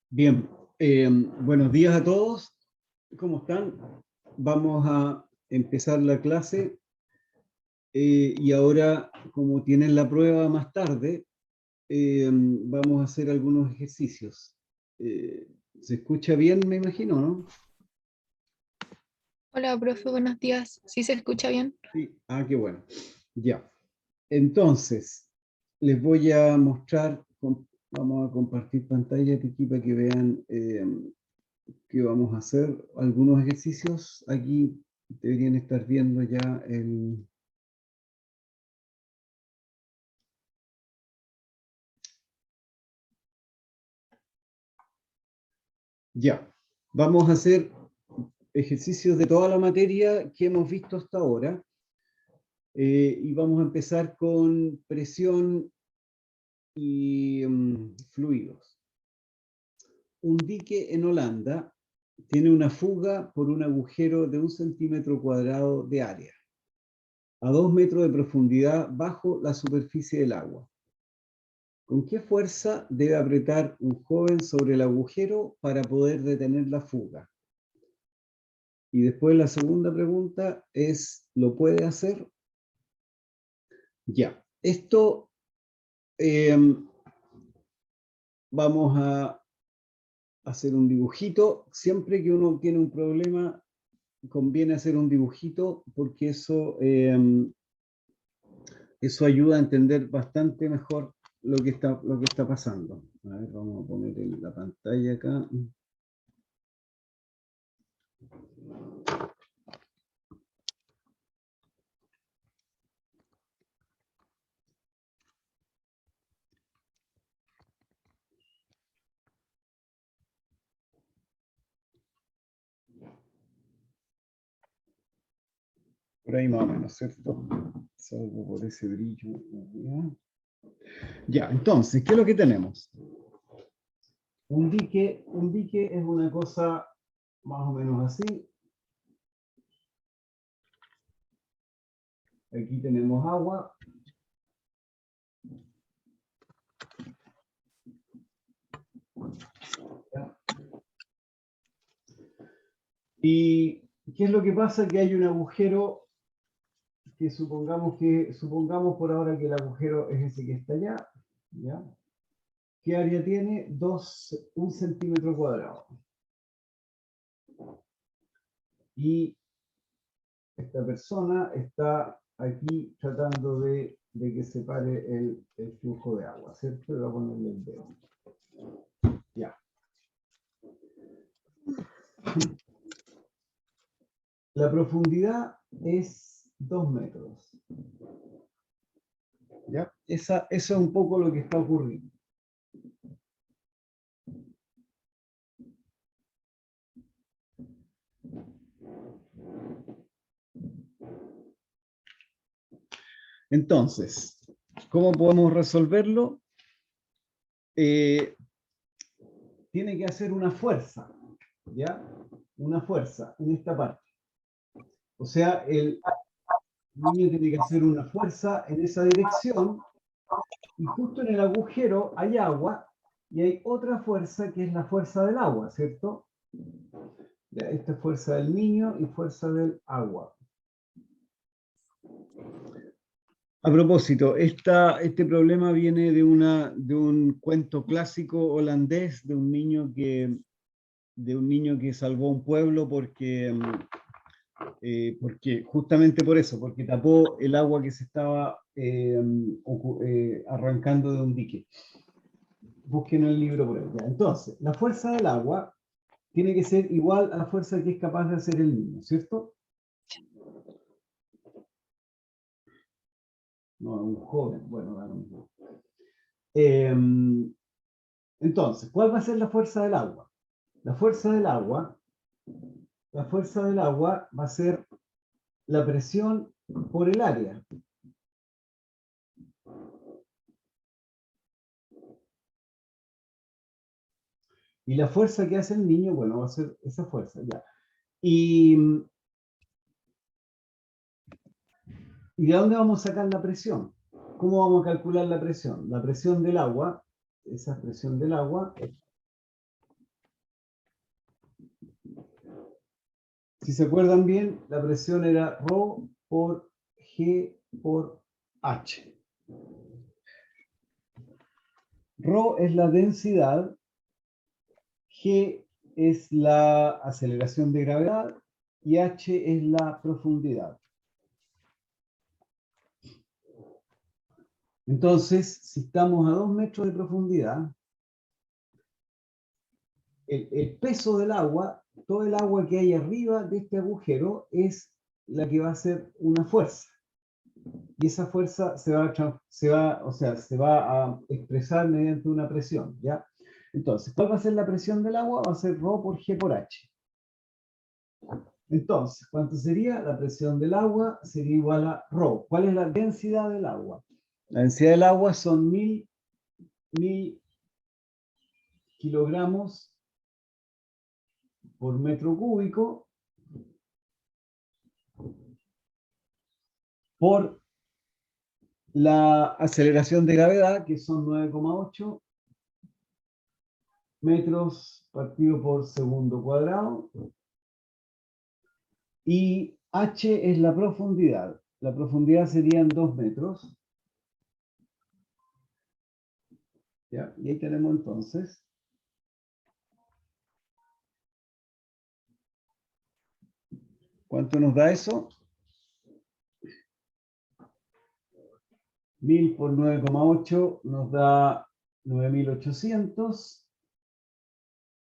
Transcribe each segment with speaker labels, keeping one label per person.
Speaker 1: Bien, buenos días a todos. ¿Cómo están? Vamos a empezar la clase y ahora, como tienen la prueba más tarde, vamos a hacer algunos ejercicios. ¿Se escucha bien, me imagino, no?
Speaker 2: Hola, profe, buenos días. ¿Sí se escucha bien?
Speaker 1: Sí. Ah, qué bueno. Ya. Entonces, les voy a mostrar, vamos a compartir pantalla aquí para que vean que vamos a hacer algunos ejercicios. Aquí deberían estar viendo ya el... Ya, vamos a hacer ejercicios de toda la materia que hemos visto hasta ahora y vamos a empezar con presión y fluidos. Un dique en Holanda tiene una fuga por un agujero de 1 centímetro cuadrado de área, a 2 metros de profundidad bajo la superficie del agua. ¿Con qué fuerza debe apretar un joven sobre el agujero para poder detener la fuga? Y después la segunda pregunta es, ¿lo puede hacer? Ya, esto vamos a hacer un dibujito. Siempre que uno tiene un problema, conviene hacer un dibujito porque eso ayuda a entender bastante mejor lo que está pasando. A ver, vamos a poner en la pantalla acá. Por ahí más o menos, ¿cierto? Salvo por ese brillo. Ya, entonces, ¿qué es lo que tenemos? Un dique es una cosa más o menos así. Aquí tenemos agua. ¿Ya? ¿Y qué es lo que pasa? Que hay un agujero que supongamos por ahora que el agujero es ese que está allá. ¿Ya? ¿Qué área tiene? 1 centímetro cuadrado. Y esta persona está aquí tratando de que se pare el flujo de agua, ¿cierto? Le voy a ponerle el dedo. Ya. La profundidad es 2 metros. ¿Ya? Eso es un poco lo que está ocurriendo. Entonces, ¿cómo podemos resolverlo? Tiene que hacer una fuerza, ¿ya? Una fuerza en esta parte. O sea, el niño tiene que hacer una fuerza en esa dirección y justo en el agujero hay agua y hay otra fuerza que es la fuerza del agua, ¿cierto? Esta es fuerza del niño y fuerza del agua. A propósito, este problema viene de un cuento clásico holandés de un niño que salvó un pueblo porque justamente por eso, porque tapó el agua que se estaba arrancando de un dique. Busquen el libro por ahí. Ya. Entonces, la fuerza del agua tiene que ser igual a la fuerza que es capaz de hacer el niño, ¿cierto? No, un joven, bueno, da lo mismo. Entonces, ¿cuál va a ser la fuerza del agua? La fuerza del agua, la fuerza del agua va a ser la presión por el área. Y la fuerza que hace el niño, bueno, va a ser esa fuerza, ya. ¿Y de dónde vamos a sacar la presión? ¿Cómo vamos a calcular la presión? La presión del agua, esa presión del agua, Si se acuerdan bien, la presión era Rho por G por H. Rho es la densidad, G es la aceleración de gravedad y H es la profundidad. Entonces, si estamos a 2 metros de profundidad, el peso del agua, todo el agua que hay arriba de este agujero es la que va a hacer una fuerza. Y esa fuerza se va a expresar mediante una presión, ¿ya? Entonces, ¿cuál va a ser la presión del agua? Va a ser Rho por G por H. Entonces, ¿cuánto sería? La presión del agua sería igual a Rho. ¿Cuál es la densidad del agua? La densidad del agua son 1000 kilogramos por metro cúbico por la aceleración de gravedad, que son 9,8 metros partido por segundo cuadrado. Y H es la profundidad. La profundidad serían 2 metros. ¿Ya? Y ahí tenemos entonces ¿cuánto nos da eso? 1000 por 9,8 nos da 9800.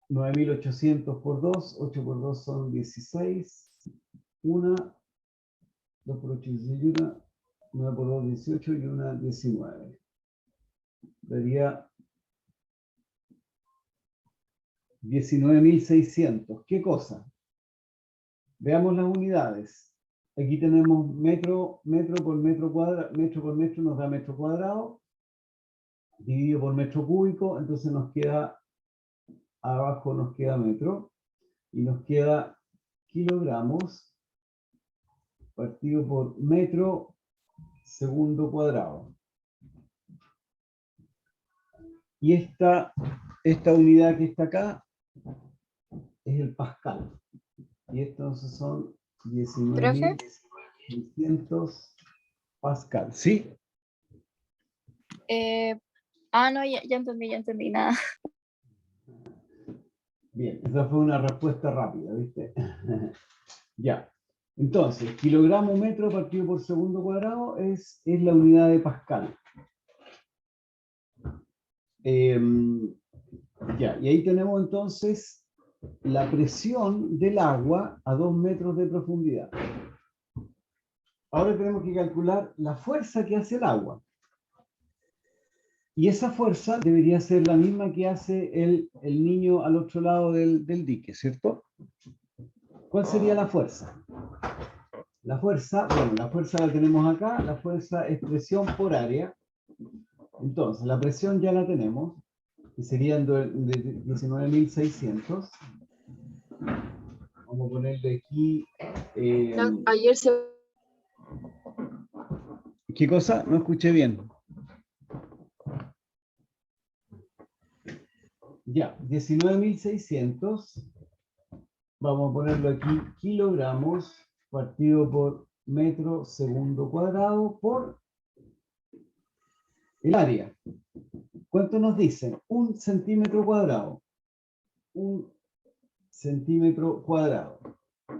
Speaker 1: 9800 por 2, 8 por 2 son 16. 1, 2 por 8, 16, 9 por 2, 18 y 1, 19. Daría 19.600. ¿Qué cosa? Veamos las unidades. Aquí tenemos metro por metro cuadrado, metro por metro nos da metro cuadrado, dividido por metro cúbico, entonces nos queda, abajo nos queda metro, y nos queda kilogramos partido por metro segundo cuadrado. Y esta unidad que está acá es el pascal. Y entonces son
Speaker 2: Profe,
Speaker 1: 19.600 pascal. ¿Sí?
Speaker 2: no, ya entendí nada.
Speaker 1: Bien, esa fue una respuesta rápida, ¿viste? Ya. Entonces, kilogramo metro partido por segundo cuadrado es la unidad de pascal. Ya, y ahí tenemos entonces la presión del agua a 2 metros de profundidad. Ahora tenemos que calcular la fuerza que hace el agua. Y esa fuerza debería ser la misma que hace el niño al otro lado del dique, ¿cierto? ¿Cuál sería la fuerza? La fuerza la tenemos acá, la fuerza es presión por área. Entonces, la presión ya la tenemos, que serían de 19.600. Vamos a ponerle aquí...
Speaker 2: Ayer se...
Speaker 1: ¿Qué cosa? No escuché bien. Ya, 19.600. Vamos a ponerlo aquí, kilogramos partido por metro segundo cuadrado por el área. ¿Cuánto nos dicen? 1 centímetro cuadrado. 1 centímetro cuadrado.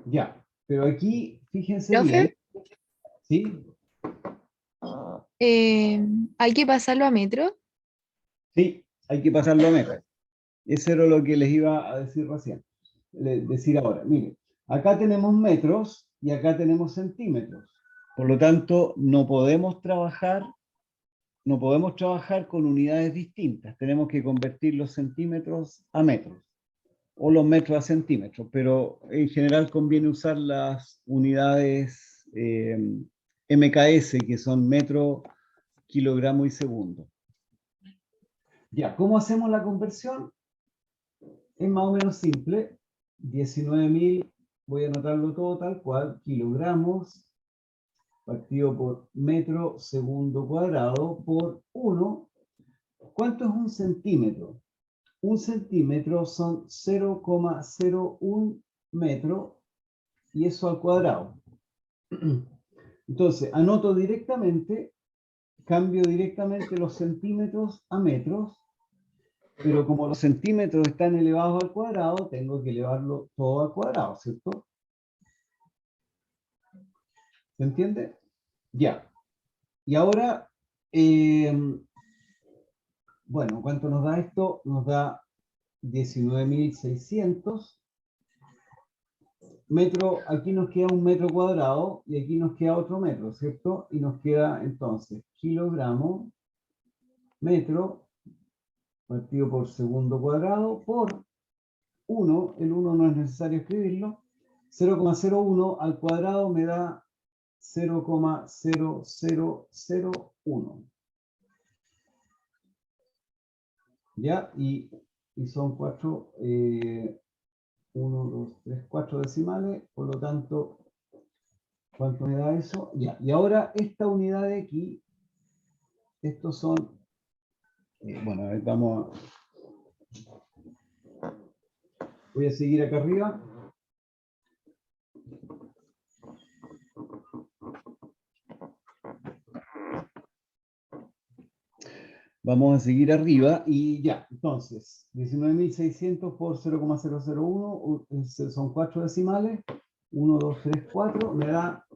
Speaker 1: Ya, pero aquí, fíjense bien.
Speaker 2: Profe,
Speaker 1: ¿Sí?
Speaker 2: hay que pasarlo a metro.
Speaker 1: Sí, hay que pasarlo a metros. Eso era lo que les iba a decir recién. Decir ahora, miren, acá tenemos metros y acá tenemos centímetros. Por lo tanto, no podemos trabajar con unidades distintas. Tenemos que convertir los centímetros a metros o los metros a centímetros, pero en general conviene usar las unidades MKS, que son metro, kilogramo y segundo. Ya, ¿cómo hacemos la conversión? Es más o menos simple. 19.000, voy a anotarlo todo tal cual, kilogramos partido por metro segundo cuadrado por 1. ¿Cuánto es un centímetro? Un centímetro son 0,01 metro y eso al cuadrado. Entonces, anoto directamente, cambio directamente los centímetros a metros, pero como los centímetros están elevados al cuadrado, tengo que elevarlo todo al cuadrado, ¿cierto? ¿Se entiende? Ya. Y ahora, bueno, ¿cuánto nos da esto? Nos da 19.600 metros. Aquí nos queda un metro cuadrado y aquí nos queda otro metro, ¿cierto? Y nos queda entonces kilogramo, metro, partido por segundo cuadrado, por 1. El 1 no es necesario escribirlo. 0,01 al cuadrado me da 0,0001. ¿Ya? Y son 4, 1, 2, 3, 4 decimales, por lo tanto, ¿cuánto me da eso? Ya, y ahora esta unidad de aquí, estos son, bueno, a ver, voy a seguir acá arriba. Vamos a seguir arriba y ya, entonces, 19.600 por 0,001, son 4 decimales, 1, 2, 3, 4, me da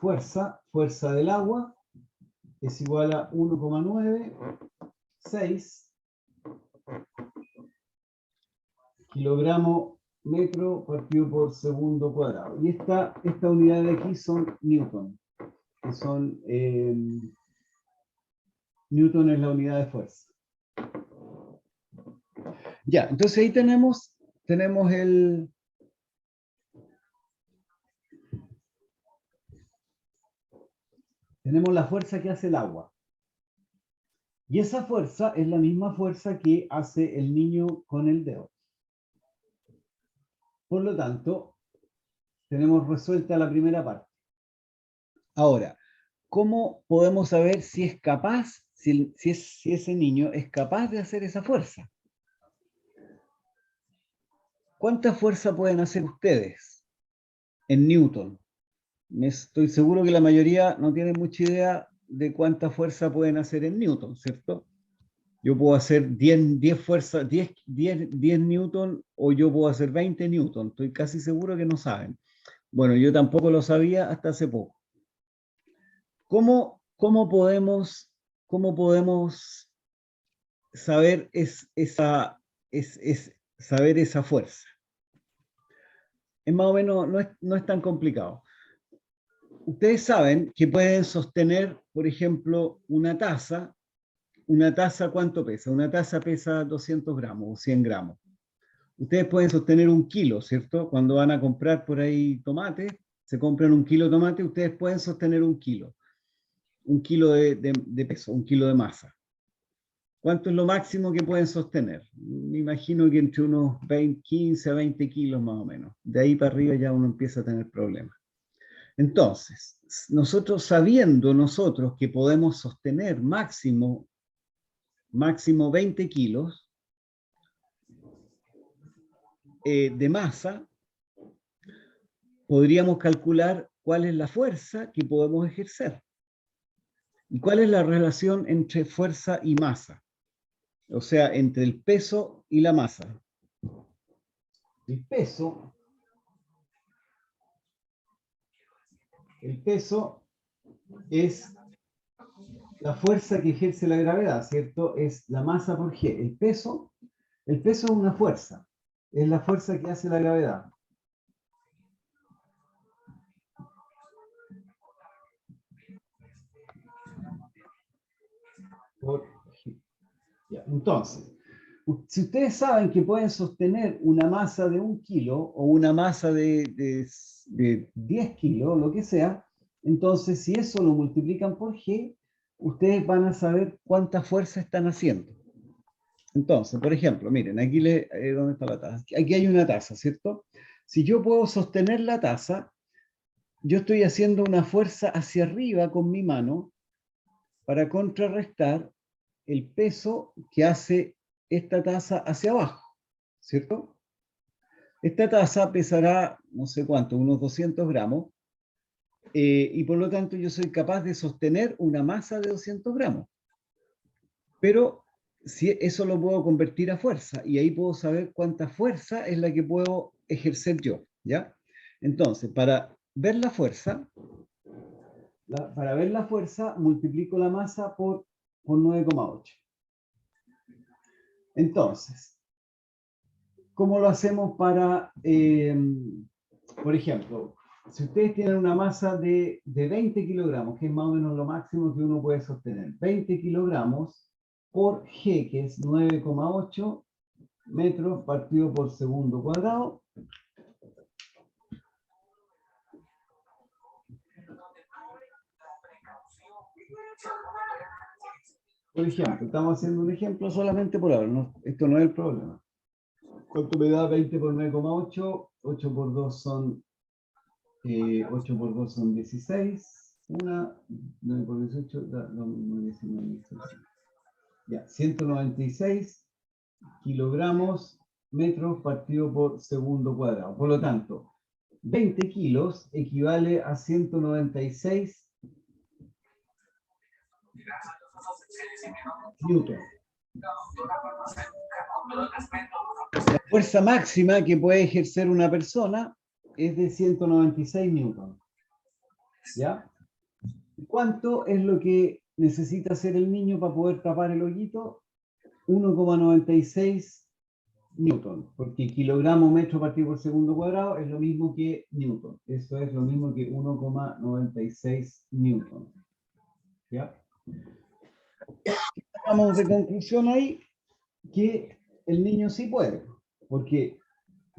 Speaker 1: fuerza del agua, es igual a 1,96 kilogramo metro partido por segundo cuadrado. Y esta unidad de aquí son Newton, que son Newton es la unidad de fuerza. Ya, entonces ahí tenemos la fuerza que hace el agua. Y esa fuerza es la misma fuerza que hace el niño con el dedo. Por lo tanto, tenemos resuelta la primera parte. Ahora, ¿cómo podemos saber si es capaz, si ese niño es capaz de hacer esa fuerza? ¿Cuánta fuerza pueden hacer ustedes en Newton? Estoy seguro que la mayoría no tiene mucha idea de cuánta fuerza pueden hacer en Newton, ¿cierto? Yo puedo hacer 10 fuerzas, 10 Newton, o yo puedo hacer 20 Newton. Estoy casi seguro que no saben. Bueno, yo tampoco lo sabía hasta hace poco. ¿Cómo podemos saber saber esa fuerza? Es más o menos, no es tan complicado. Ustedes saben que pueden sostener, por ejemplo, una taza. ¿Una taza cuánto pesa? Una taza pesa 200 gramos o 100 gramos. Ustedes pueden sostener 1 kilo, ¿cierto? Cuando van a comprar por ahí tomate, se compran 1 kilo de tomate, ustedes pueden sostener 1 kilo. 1 kilo de peso, 1 kilo de masa. ¿Cuánto es lo máximo que pueden sostener? Me imagino que entre unos 15 a 20 kilos más o menos. De ahí para arriba ya uno empieza a tener problemas. Entonces, sabiendo nosotros que podemos sostener máximo 20 kilos de masa, podríamos calcular cuál es la fuerza que podemos ejercer. ¿Y cuál es la relación entre fuerza y masa? O sea, entre el peso y la masa. El peso es la fuerza que ejerce la gravedad, ¿cierto? Es la masa por G. El peso es una fuerza. Es la fuerza que hace la gravedad. Por G. Ya, entonces, si ustedes saben que pueden sostener una masa de 1 kilo o una masa de 10 kilos, lo que sea, entonces si eso lo multiplican por G, ustedes van a saber cuánta fuerza están haciendo. Entonces, por ejemplo, miren, aquí ¿dónde está la taza? Aquí hay una taza, ¿cierto? Si yo puedo sostener la taza, yo estoy haciendo una fuerza hacia arriba con mi mano para contrarrestar el peso que hace esta taza hacia abajo, ¿cierto? Esta taza pesará, no sé cuánto, unos 200 gramos, y por lo tanto yo soy capaz de sostener una masa de 200 gramos. Pero si eso lo puedo convertir a fuerza, y ahí puedo saber cuánta fuerza es la que puedo ejercer yo, ¿ya? Entonces, para ver la fuerza, multiplico la masa por 9,8. Entonces, ¿cómo lo hacemos para, por ejemplo, si ustedes tienen una masa de 20 kilogramos, que es más o menos lo máximo que uno puede sostener, 20 kilogramos por G, que es 9,8 metros partido por segundo cuadrado. Por ejemplo, estamos haciendo un ejemplo solamente por ahora, no, esto no es el problema. ¿Cuánto me da 20 por 9,8? 8 por 2 son 8 por 2 son 16. 9 por 18 da lo mismo, 19. Ya, 196 kilogramos metros partido por segundo cuadrado. Por lo tanto, 20 kilos equivale a 196 newton. La fuerza máxima que puede ejercer una persona es de 196 newton. ¿Ya? ¿Cuánto es lo que necesita hacer el niño para poder tapar el hoyito? 1,96 newton, porque kilogramo metro partido por segundo cuadrado es lo mismo que newton. Eso es lo mismo que 1,96 newton. ¿Ya? Vamos de conclusión ahí que el niño sí puede, porque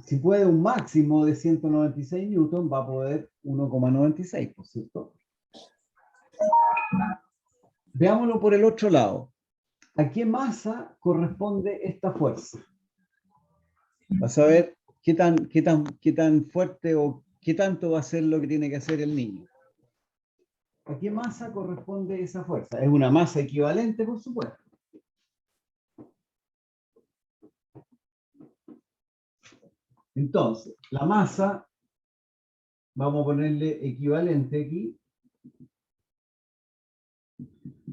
Speaker 1: si puede un máximo de 196 newton, va a poder 1,96, ¿por cierto? Veámoslo por el otro lado. ¿A qué masa corresponde esta fuerza? Vas a ver qué tan fuerte o qué tanto va a ser lo que tiene que hacer el niño. ¿A qué masa corresponde esa fuerza? Es una masa equivalente, por supuesto. Entonces, la masa, vamos a ponerle equivalente aquí.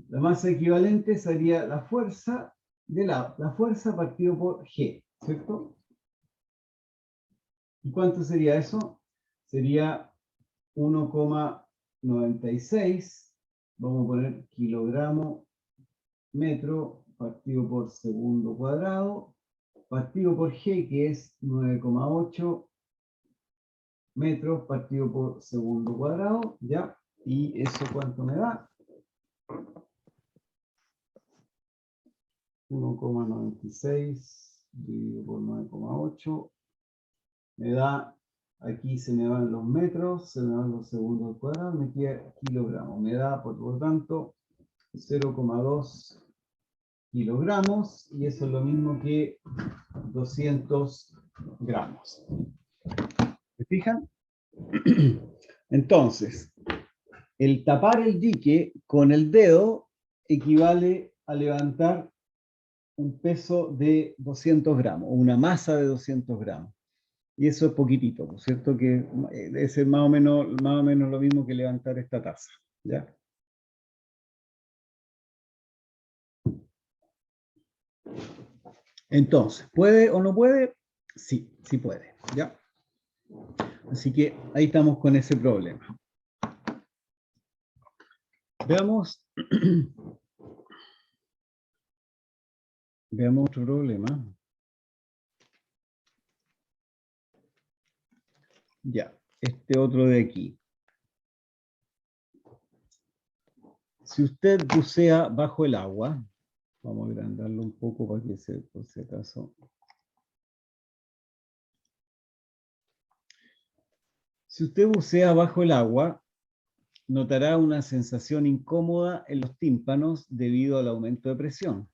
Speaker 1: La masa equivalente sería la fuerza de la fuerza partido por G, ¿cierto? ¿Y cuánto sería eso? Sería 1,96, vamos a poner kilogramo metro partido por segundo cuadrado, partido por G, que es 9,8 metros partido por segundo cuadrado, ¿ya? ¿Y eso cuánto me da? 1,96 dividido por 9,8 me da, aquí se me van los metros, se me van los segundos al cuadrado, me queda kilogramos, me da por lo tanto 0,2 kilogramos, y eso es lo mismo que 200 gramos. ¿Se fijan? Entonces, el tapar el dique con el dedo equivale a levantar un peso de 200 gramos, o una masa de 200 gramos. Y eso es poquitito, ¿no es cierto? Que debe ser más o menos lo mismo que levantar esta taza, ¿ya? Entonces, ¿puede o no puede? Sí, sí puede, ¿ya? Así que ahí estamos con ese problema. Veamos. Veamos otro problema. Ya, este otro de aquí. Si usted bucea bajo el agua, vamos a agrandarlo un poco para que se, por si acaso. Si usted bucea bajo el agua, notará una sensación incómoda en los tímpanos debido al aumento de presión.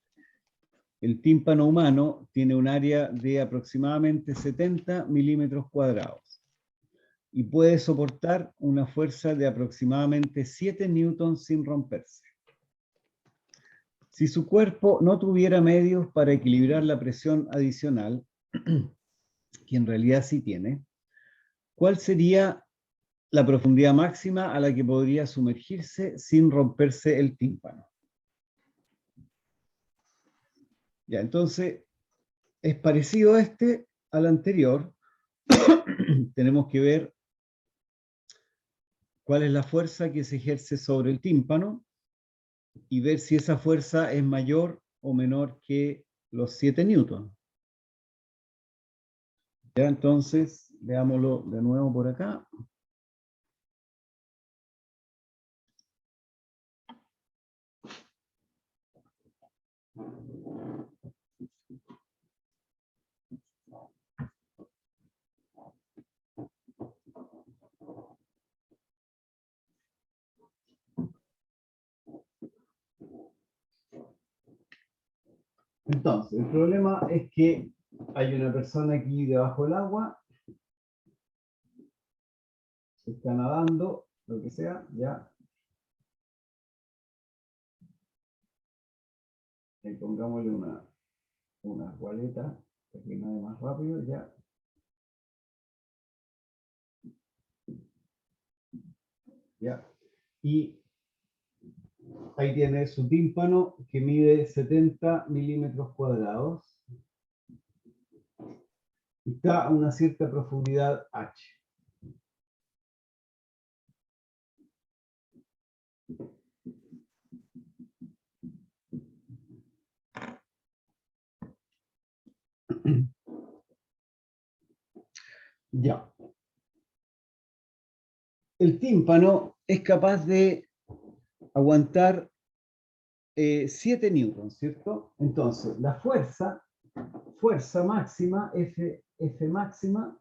Speaker 1: El tímpano humano tiene un área de aproximadamente 70 milímetros cuadrados y puede soportar una fuerza de aproximadamente 7 newtons sin romperse. Si su cuerpo no tuviera medios para equilibrar la presión adicional, que en realidad sí tiene, ¿cuál sería la profundidad máxima a la que podría sumergirse sin romperse el tímpano? Ya, entonces, es parecido al anterior. Tenemos que ver cuál es la fuerza que se ejerce sobre el tímpano y ver si esa fuerza es mayor o menor que los 7 newtons. Ya, entonces, veámoslo de nuevo por acá. Entonces, el problema es que hay una persona aquí debajo del agua, se está nadando, lo que sea, ya. Y pongámosle una gualeta para que nade más rápido, ya. Ya. Y ahí tiene su tímpano que mide 70 milímetros cuadrados. Y está a una cierta profundidad H. Ya. El tímpano es capaz de aguantar 7 newtons, ¿cierto? Entonces, la fuerza máxima, F máxima,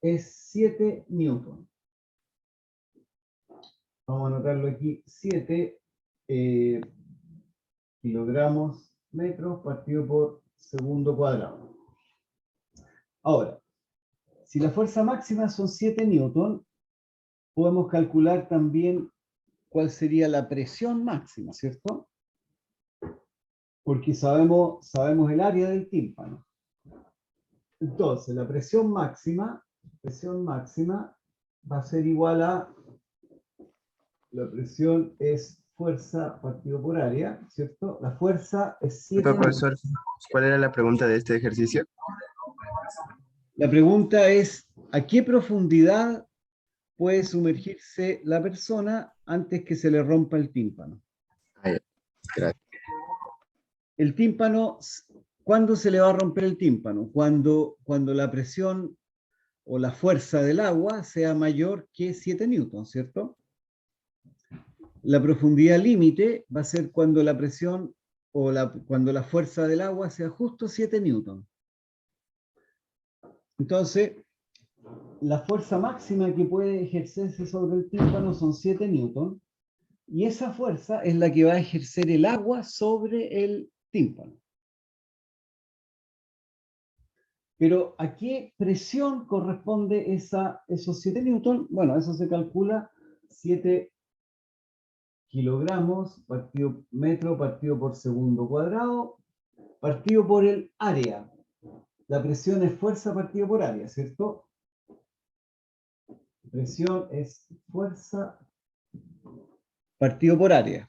Speaker 1: es 7 newtons. Vamos a anotarlo aquí, 7 kilogramos metros partido por segundo cuadrado. Ahora, si la fuerza máxima son 7 newtons, podemos calcular también cuál sería la presión máxima, ¿cierto? Porque sabemos el área del tímpano. Entonces, la presión máxima va a ser igual a, la presión es fuerza partido por área, ¿cierto? La fuerza es 7
Speaker 3: Profesor, ¿cuál era la pregunta de este ejercicio?
Speaker 1: La pregunta es, ¿a qué profundidad puede sumergirse la persona antes que se le rompa el tímpano?
Speaker 3: Gracias.
Speaker 1: El tímpano, ¿cuándo se le va a romper el tímpano? Cuando la presión o la fuerza del agua sea mayor que 7 newtons, ¿cierto? La profundidad límite va a ser cuando la presión o cuando la fuerza del agua sea justo 7 newtons. Entonces, la fuerza máxima que puede ejercerse sobre el tímpano son 7 newtons, y esa fuerza es la que va a ejercer el agua sobre el tímpano. Pero ¿a qué presión corresponde esos 7 newtons? Bueno, eso se calcula 7 kilogramos metro partido por segundo cuadrado, partido por el área. La presión es fuerza partido por área, ¿cierto? Presión es fuerza partido por área.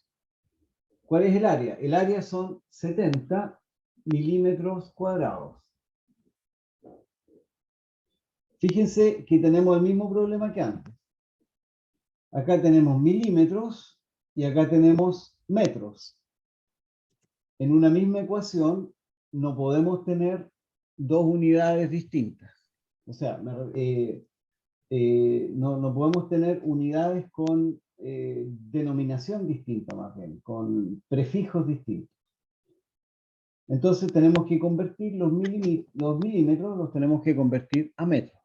Speaker 1: ¿Cuál es el área? El área son 70 milímetros cuadrados. Fíjense que tenemos el mismo problema que antes. Acá tenemos milímetros y acá tenemos metros. En una misma ecuación no podemos tener dos unidades distintas. O sea, no podemos tener unidades con denominación distinta, más bien, con prefijos distintos. Entonces tenemos que convertir los milímetros, los tenemos que convertir a metros.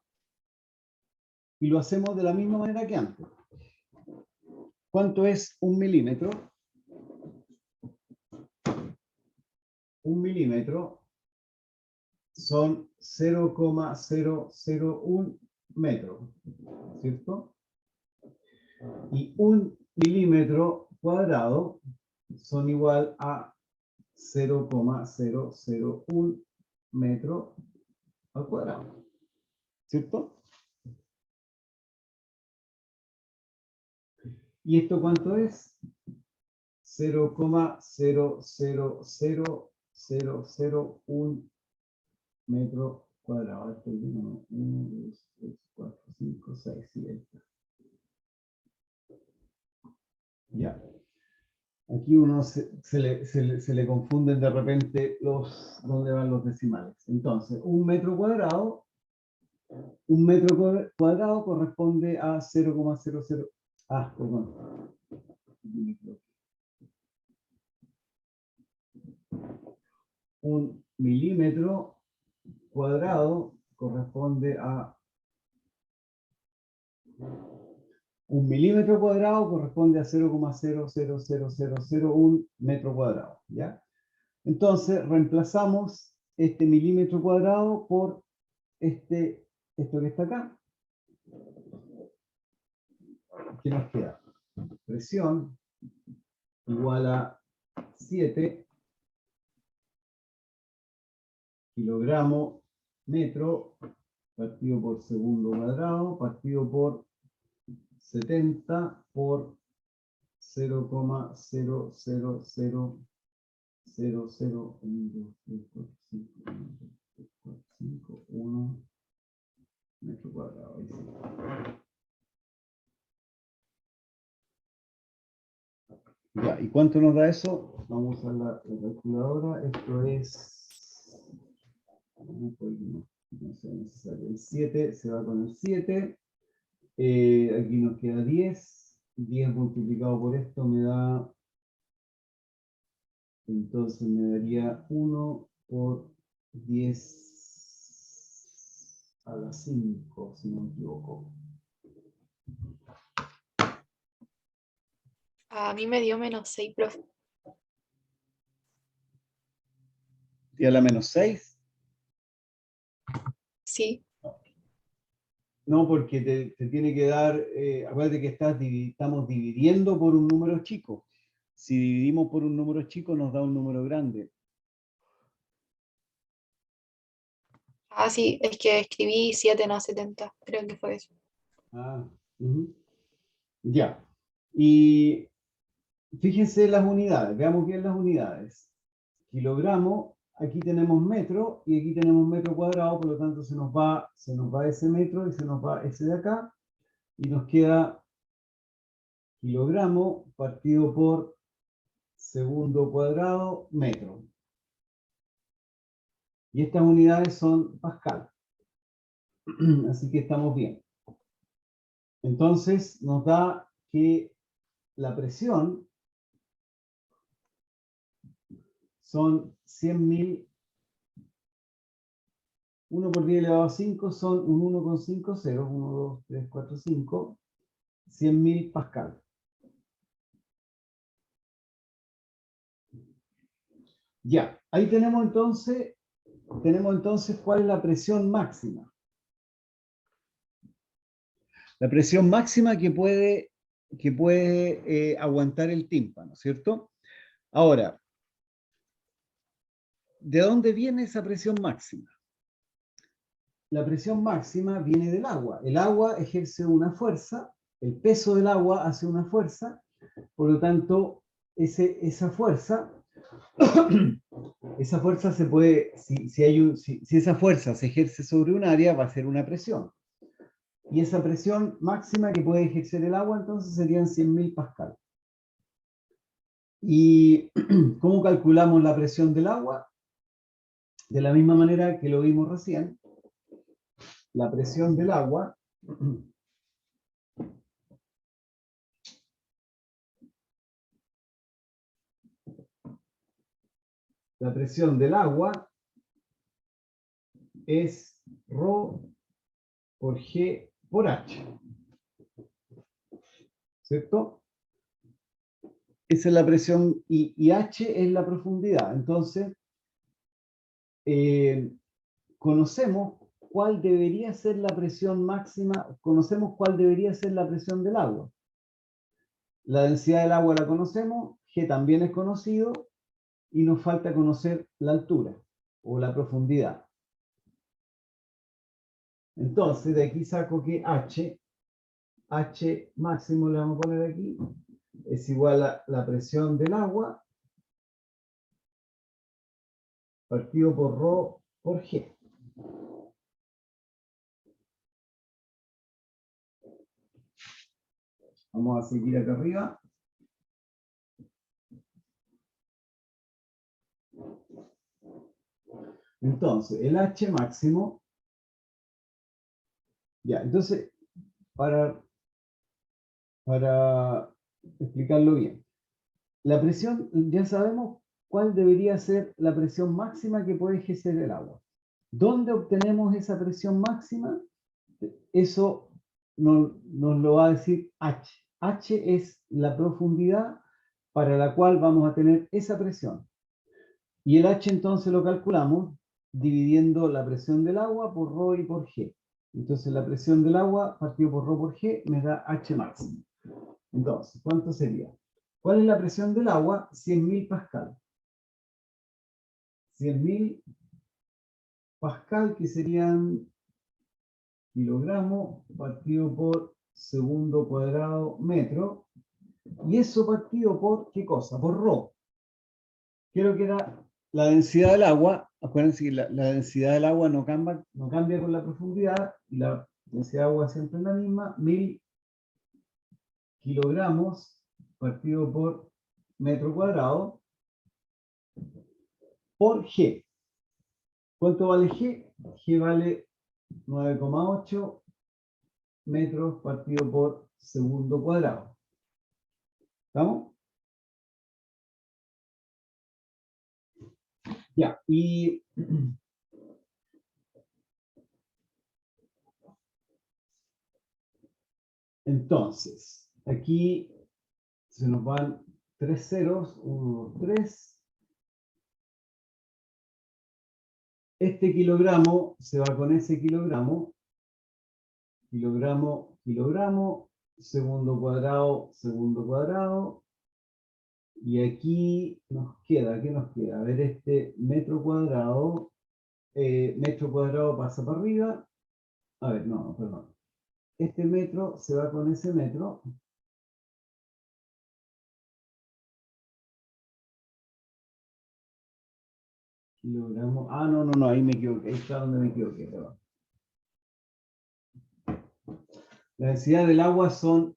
Speaker 1: Y lo hacemos de la misma manera que antes. ¿Cuánto es un milímetro? Un milímetro son 0,001 metros, ¿cierto? Y un milímetro cuadrado son igual a 0,001 metro al cuadrado. ¿Cierto? ¿Y esto cuánto es? 0,000001 metro cuadrado. Estoy viendo, 1, 2, 3, 4, 5, 6, 7. Ya. Aquí uno se le confunden de repente dónde van los decimales. Entonces, un metro cuadrado corresponde a 0,00. Ah, perdón. Un milímetro cuadrado corresponde a 0,00001 metro cuadrado, ¿ya? Entonces, reemplazamos este milímetro cuadrado por esto que está acá. ¿Qué nos queda? Presión igual a 7 kilogramos metro partido por segundo cuadrado partido por 70 por 0,0000001 metro cuadrado. Ya, ¿y cuánto nos da eso? Vamos a usar la calculadora. Esto es... No es necesario. El 7 se va con el 7. Aquí nos queda 10. 10 multiplicado por esto me da... Entonces me daría 1 por 10 a la 5, si no me equivoco.
Speaker 2: A mí me dio -6, profe.
Speaker 1: ¿Y a la -6?
Speaker 2: Sí.
Speaker 1: No, porque te tiene que dar, acuérdate que estamos dividiendo por un número chico. Si dividimos por un número chico nos da un número grande.
Speaker 2: Ah, sí, es que escribí 7, no 70. Creo que fue eso.
Speaker 1: Ah, ya. Y fíjense las unidades, veamos bien las unidades. Kilogramo, aquí tenemos metro y aquí tenemos metro cuadrado, por lo tanto se nos va ese metro y se nos va ese de acá y nos queda kilogramo partido por segundo cuadrado metro. Y estas unidades son Pascal. Así que estamos bien. Entonces nos da que la presión son 100.000. 1 por 10 elevado a 5 son un 1,50. 1, 2, 3, 4, 5. 100.000 Pascal. Ya, ahí tenemos entonces cuál es la presión máxima. La presión máxima que puede aguantar el tímpano, ¿cierto? Ahora, ¿de dónde viene esa presión máxima? La presión máxima viene del agua. El agua ejerce una fuerza, el peso del agua hace una fuerza, por lo tanto, esa fuerza se puede, si esa fuerza se ejerce sobre un área, va a ser una presión. Y esa presión máxima que puede ejercer el agua, entonces serían 100.000 pascal. ¿Y cómo calculamos la presión del agua? De la misma manera que lo vimos recién. La presión del agua es ρ por G por H. ¿Cierto? Esa es la presión y H es la profundidad. Entonces, conocemos cuál debería ser la presión máxima, conocemos cuál debería ser la presión del agua. La densidad del agua la conocemos, G también es conocido, y nos falta conocer la altura o la profundidad. Entonces, de aquí saco que H máximo le vamos a poner aquí, es igual a la presión del agua partido por ρ por G. Vamos a seguir acá arriba. Entonces, el H máximo, ya, entonces, para explicarlo bien, la presión, ya sabemos cuál debería ser la presión máxima que puede ejercer el agua. ¿Dónde obtenemos esa presión máxima? Eso nos lo va a decir H. H es la profundidad para la cual vamos a tener esa presión. Y el H entonces lo calculamos dividiendo la presión del agua por ρ y por G. Entonces la presión del agua partido por ρ por G me da H máximo. Entonces, ¿cuánto sería? ¿Cuál es la presión del agua? 100.000 pascal. 100.000 pascal, que serían kilogramos partido por segundo cuadrado metro. Y eso partido por, ¿qué cosa? Por ρ. Creo que era la densidad del agua. Acuérdense que la densidad del agua no cambia con la profundidad, y la densidad del agua siempre es la misma, 1000 kilogramos partido por metro cuadrado por G. ¿Cuánto vale G? G vale 9,8 metros partido por segundo cuadrado. ¿Estamos? Ya, y entonces, aquí se nos van 3 ceros, 1, 2, 3. Este kilogramo se va con ese kilogramo, kilogramo, segundo cuadrado, y aquí nos queda, ¿qué nos queda? A ver, este metro cuadrado pasa para arriba, a ver, no, perdón. Este metro se va con ese metro, kilogramo, no, ahí me equivoqué, ahí está donde me equivoqué, perdón. La densidad del agua son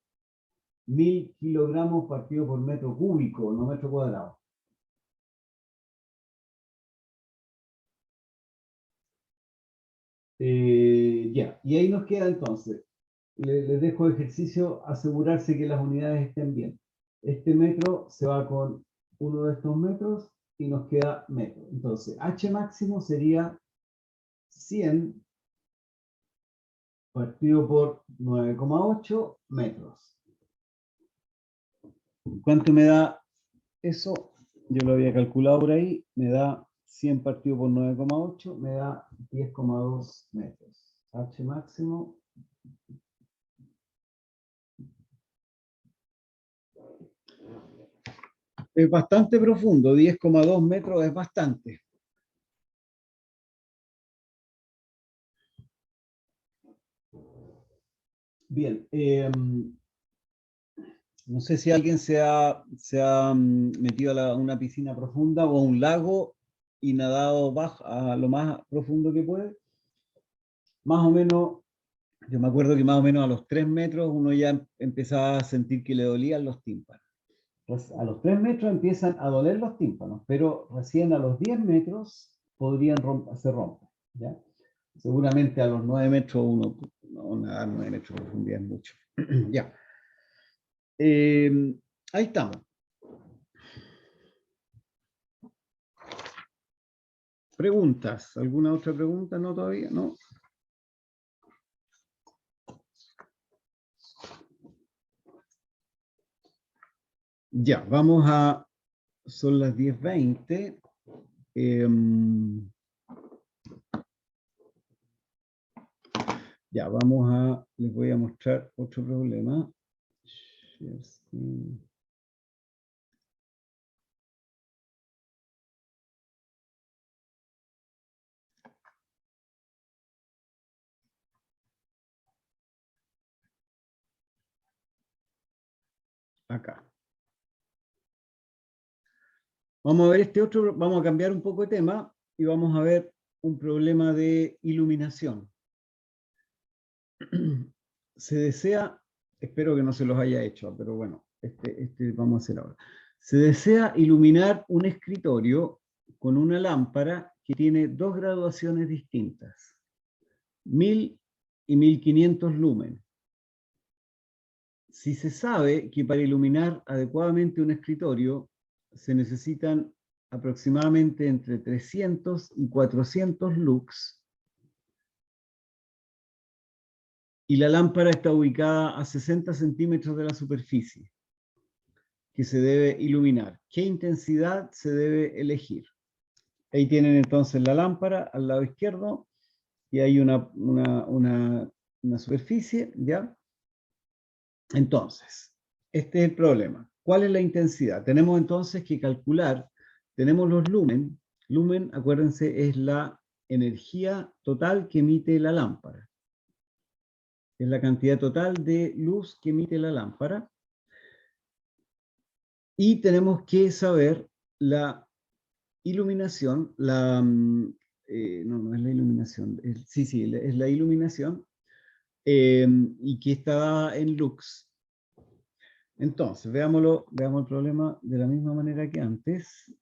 Speaker 1: 1000 kilogramos partido por metro cúbico, no metro cuadrado. Ya, y ahí nos queda entonces, les dejo de ejercicio asegurarse que las unidades estén bien. Este metro se va con uno de estos metros y nos queda metro. Entonces, H máximo sería 100 partido por 9,8 metros. ¿Cuánto me da eso? Yo lo había calculado por ahí, me da 100 partido por 9,8, me da 10,2 metros. H máximo. Es bastante profundo, 10,2 metros es bastante. Bien, no sé si alguien se ha metido a una piscina profunda o a un lago y nadado a lo más profundo que puede. Más o menos, yo me acuerdo que más o menos a los 3 metros uno ya empezaba a sentir que le dolían los tímpanos. Pues a los 3 metros empiezan a doler los tímpanos, pero recién a los 10 metros podrían se rompen, ¿ya? Seguramente a los 9 metros uno, no, nadar 9 metros de profundidad es mucho. Ya. Ahí estamos. ¿Preguntas? ¿Alguna otra pregunta? ¿No todavía? ¿No? Ya, vamos a... Son las 10:20. Ya, vamos a... Les voy a mostrar otro problema. acá. Vamos a ver este otro, vamos a cambiar un poco de tema y vamos a ver un problema de iluminación. Se desea, espero que no se los haya hecho, pero bueno, este vamos a hacer ahora. Se desea iluminar un escritorio con una lámpara que tiene dos graduaciones distintas, 1000 y 1500 lumen. Si se sabe que para iluminar adecuadamente un escritorio se necesitan aproximadamente entre 300 y 400 lux, y la lámpara está ubicada a 60 centímetros de la superficie que se debe iluminar, ¿qué intensidad se debe elegir? Ahí tienen entonces la lámpara al lado izquierdo y hay una superficie, ¿ya? Entonces, este es el problema. ¿Cuál es la intensidad? Tenemos entonces que calcular, tenemos los lumen. Lumen, acuérdense, es la energía total que emite la lámpara. Es la cantidad total de luz que emite la lámpara. Y tenemos que saber la iluminación, no es la iluminación, es la iluminación, y que está en lux. Entonces, veamos el problema de la misma manera que antes.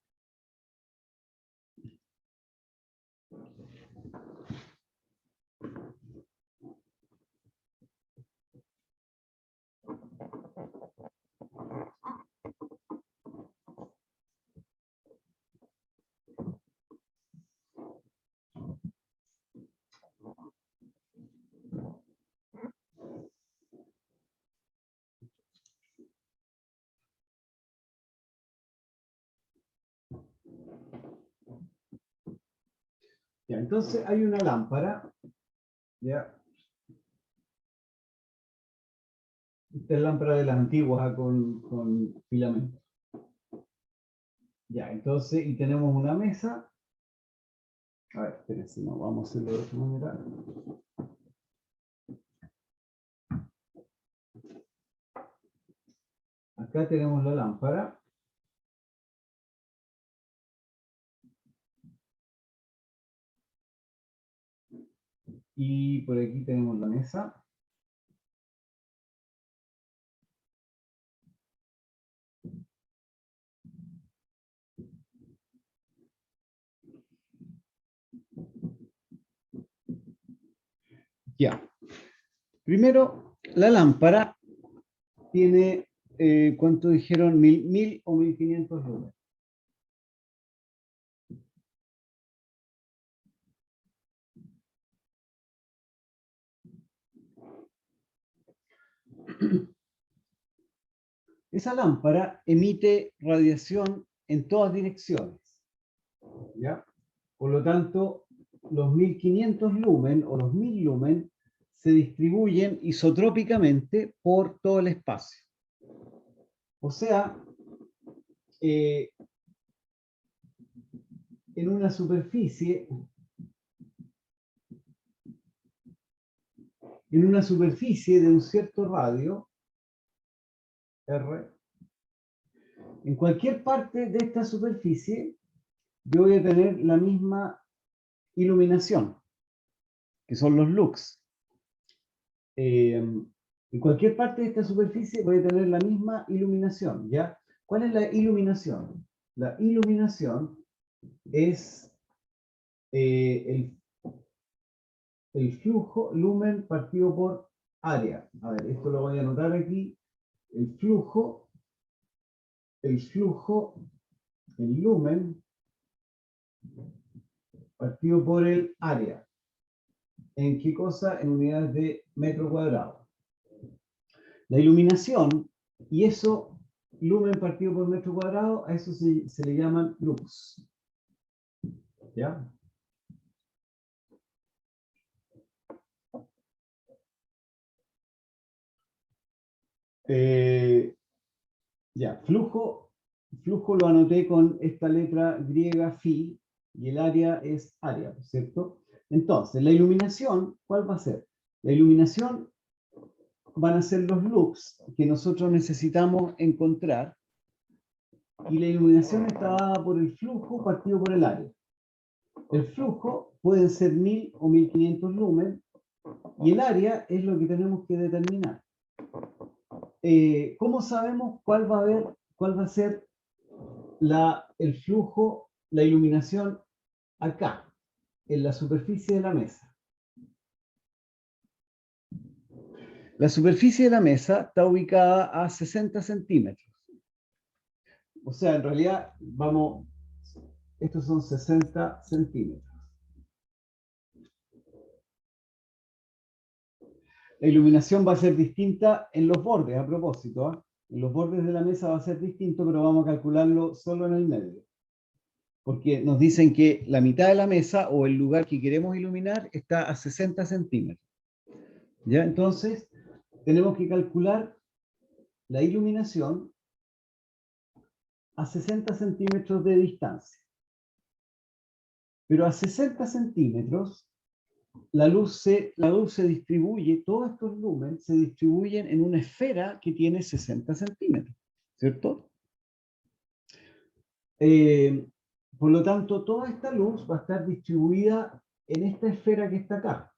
Speaker 1: Ya, entonces hay una lámpara, ya. Esta es lámpara de las antiguas con filamento. Ya, entonces, y tenemos una mesa. A ver, espérense, no, vamos a hacerlo de otra manera. Acá tenemos la lámpara. Y por aquí tenemos la mesa. Ya. Primero, la lámpara tiene, ¿cuánto dijeron? 1000 o 1500 lumen. Esa lámpara emite radiación en todas direcciones, ¿ya? Por lo tanto, los 1500 lumen o los 1000 lumen se distribuyen isotrópicamente por todo el espacio. O sea, en una superficie de un cierto radio, R, en cualquier parte de esta superficie, yo voy a tener la misma iluminación, que son los lux. En cualquier parte de esta superficie voy a tener la misma iluminación, ¿ya? ¿Cuál es la iluminación? La iluminación es el flujo lumen partido por área. A ver, esto lo voy a anotar aquí. El lumen partido por el área. ¿En qué cosa? En unidades de metro cuadrado. La iluminación, y eso, lumen partido por metro cuadrado, a eso se le llaman lux. ¿Ya? Ya, flujo lo anoté con esta letra griega phi, y el área es área, ¿cierto? Entonces, la iluminación, ¿cuál va a ser? La iluminación van a ser los lux que nosotros necesitamos encontrar, y la iluminación está dada por el flujo partido por el área. El flujo pueden ser 1000 o 1500 lumen, y el área es lo que tenemos que determinar. ¿Cómo sabemos cuál va a ser el flujo, la iluminación acá, en la superficie de la mesa? La superficie de la mesa está ubicada a 60 centímetros. O sea, en realidad, estos son 60 centímetros. La iluminación va a ser distinta en los bordes, a propósito, ¿eh? En los bordes de la mesa va a ser distinto, pero vamos a calcularlo solo en el medio. Porque nos dicen que la mitad de la mesa o el lugar que queremos iluminar está a 60 centímetros. ¿Ya? Entonces, tenemos que calcular la iluminación a 60 centímetros de distancia. Pero a 60 centímetros, la luz se distribuye, todos estos lúmenes se distribuyen en una esfera que tiene 60 centímetros, ¿cierto? Por lo tanto, toda esta luz va a estar distribuida en esta esfera que está acá.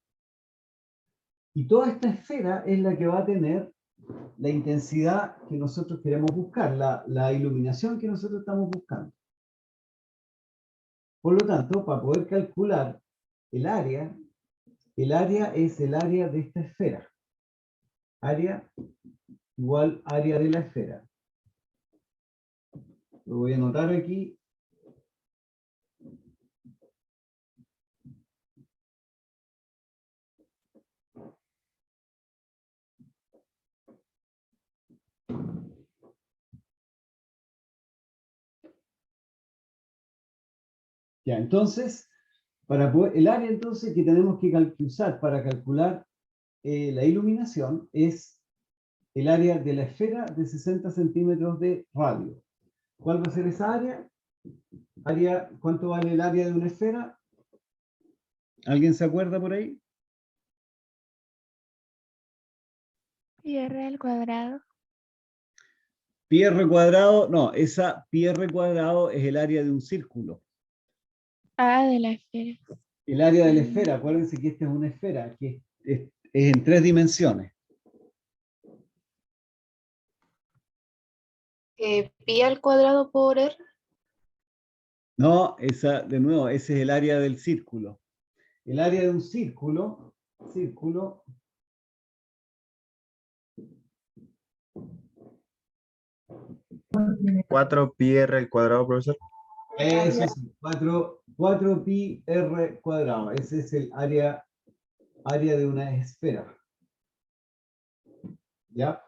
Speaker 1: Y toda esta esfera es la que va a tener la intensidad que nosotros queremos buscar, la iluminación que nosotros estamos buscando. Por lo tanto, para poder calcular el área es el área de esta esfera. Área igual área de la esfera. Lo voy a anotar aquí. Ya, entonces, el área entonces que tenemos que usar para calcular la iluminación es el área de la esfera de 60 centímetros de radio. ¿Cuál va a ser esa área? ¿Cuánto vale el área de una esfera? ¿Alguien se acuerda por ahí?
Speaker 4: Pi r al cuadrado.
Speaker 1: Pi r cuadrado, no, esa pi r cuadrado es el área de un círculo.
Speaker 4: Ah, de la esfera.
Speaker 1: El área de la esfera, acuérdense que esta es una esfera, que es en 3 dimensiones.
Speaker 2: Pi al cuadrado por R.
Speaker 1: No, de nuevo, ese es el área del círculo. El área de un círculo
Speaker 3: 4 pi r al cuadrado, profesor.
Speaker 1: eso es 4 pi r cuadrado. Ese es el área de una esfera. ¿Ya?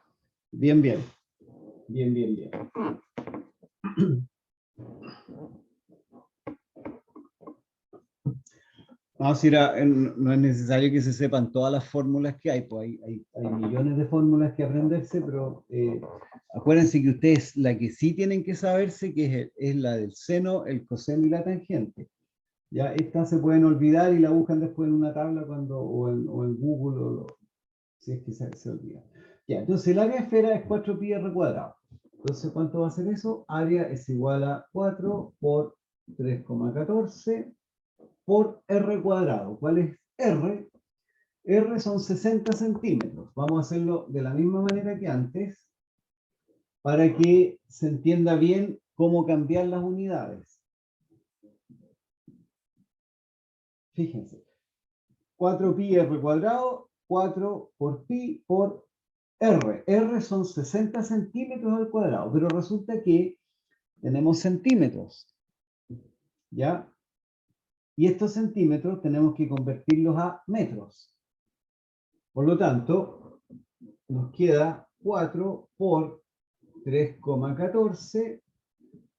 Speaker 1: Bien, bien. Bien, bien, bien. No, si no es necesario que se sepan todas las fórmulas que hay, pues hay millones de fórmulas que aprenderse, pero acuérdense que ustedes la que sí tienen que saberse que es la del seno, el coseno y la tangente. Ya, estas se pueden olvidar y la buscan después en una tabla o en Google, si es que se olvida. Ya, entonces el área esfera es 4 pi r cuadrado. Entonces, ¿cuánto va a ser eso? Área es igual a 4 por 3,14 por r cuadrado. ¿Cuál es r? R son 60 centímetros. Vamos a hacerlo de la misma manera que antes para que se entienda bien cómo cambiar las unidades. Fíjense. 4 pi r cuadrado, 4 por pi por r. R son 60 centímetros al cuadrado, pero resulta que tenemos centímetros. ¿Ya? Y estos centímetros tenemos que convertirlos a metros. Por lo tanto, nos queda 4 por 3,14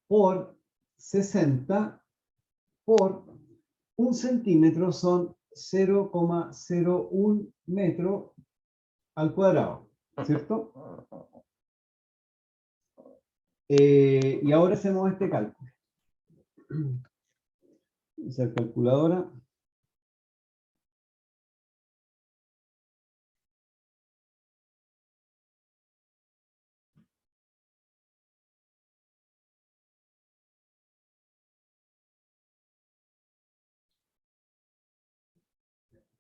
Speaker 1: por 60 por 1 centímetro son 0,01 metro al cuadrado, ¿cierto? Y ahora hacemos este cálculo. Esa calculadora.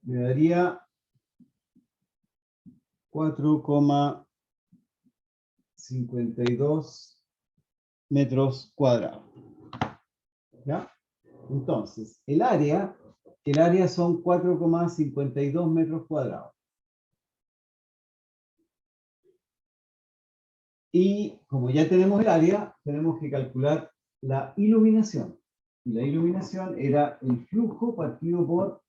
Speaker 1: me daría 4,52 metros cuadrados. ¿Ya? Entonces, el área son 4,52 metros cuadrados. Y como ya tenemos el área, tenemos que calcular la iluminación. Y la iluminación era el flujo partido por...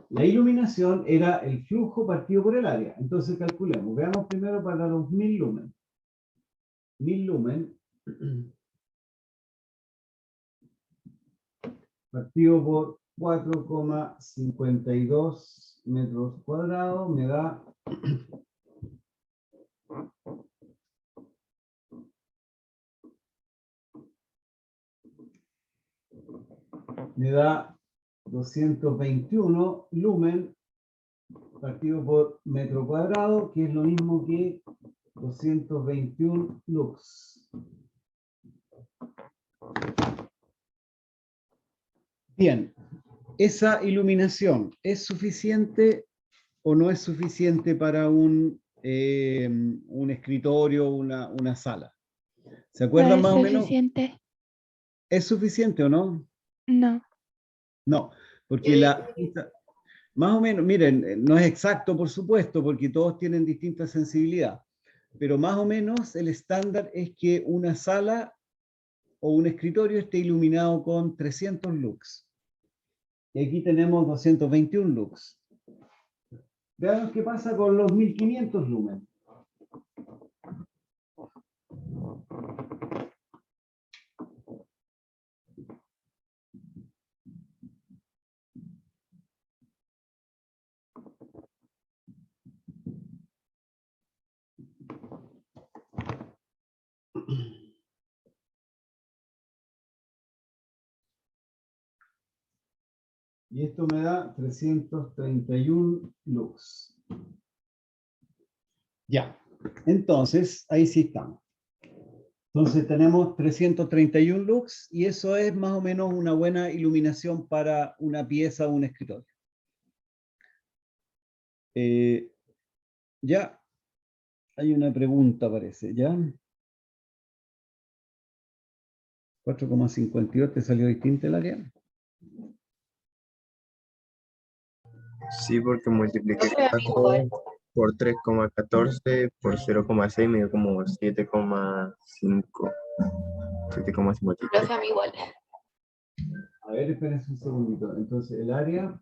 Speaker 1: La iluminación era el flujo partido por el área. Entonces calculemos. Veamos primero para los 1000 lumen. 1000 lumen partido por 4,52 metros cuadrados me da 221 lumen partido por metro cuadrado, que es lo mismo que 221 lux. Bien, ¿esa iluminación es suficiente o no es suficiente para un escritorio o una sala? ¿Se acuerdan más o menos?
Speaker 4: Suficiente.
Speaker 1: ¿Es suficiente o no?
Speaker 4: No.
Speaker 1: No, porque más o menos, miren, no es exacto por supuesto, porque todos tienen distinta sensibilidad, pero más o menos el estándar es que una sala o un escritorio esté iluminado con 300 lux. Y aquí tenemos 221 lux. Veamos qué pasa con los 1500 lumen. Y esto me da 331 lux. Ya, entonces, ahí sí estamos. Entonces tenemos 331 lux y eso es más o menos una buena iluminación para una pieza o un escritorio. Ya, hay una pregunta parece, ¿ya? 4,52, ¿te salió distinto el área?
Speaker 3: Sí, porque multipliqué
Speaker 2: Profe, a mí igual.
Speaker 3: 4 por 3,14 por 0,6 me dio como 7,5. 7,53.
Speaker 2: Profe, a mí igual.
Speaker 1: A ver, espérense un segundito. Entonces el área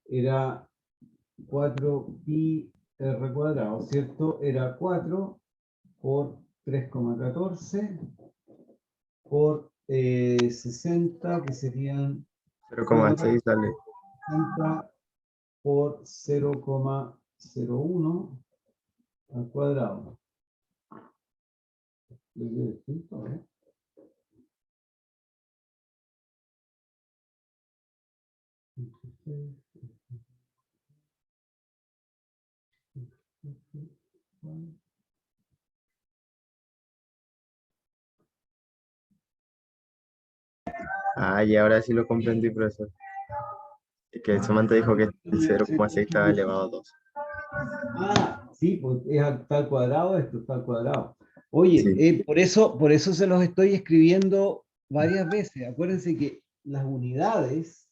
Speaker 1: era 4pi r cuadrado, ¿cierto? Era 4 por 3,14 por 60, que serían
Speaker 3: 0,6 sale.
Speaker 1: 60 por 0,01 al cuadrado.
Speaker 3: Ah, y ahora sí lo comprendí, profesor. Es que Samantha dijo que el 0,6 estaba elevado a 2.
Speaker 1: Ah, sí, pues está al cuadrado, esto está al cuadrado. Oye,
Speaker 3: Sí.
Speaker 1: por eso se los estoy escribiendo varias veces. Acuérdense que las unidades,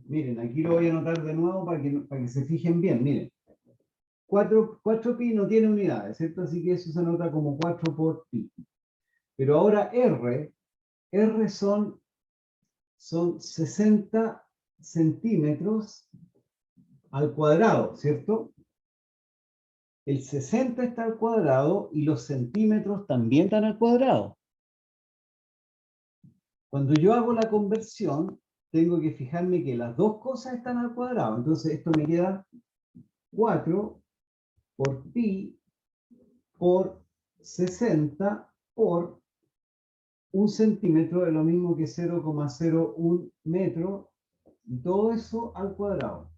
Speaker 1: miren, aquí lo voy a anotar de nuevo para que se fijen bien. Miren, 4pi no tiene unidades, ¿cierto? Así que eso se anota como 4 por pi. Pero ahora R son 60 centímetros al cuadrado, ¿cierto? El 60 está al cuadrado y los centímetros también están al cuadrado. Cuando yo hago la conversión, tengo que fijarme que las dos cosas están al cuadrado. Entonces esto me queda 4 por pi por 60 por 1 centímetro, es lo mismo que 0,01 metro, y todo eso al cuadrado.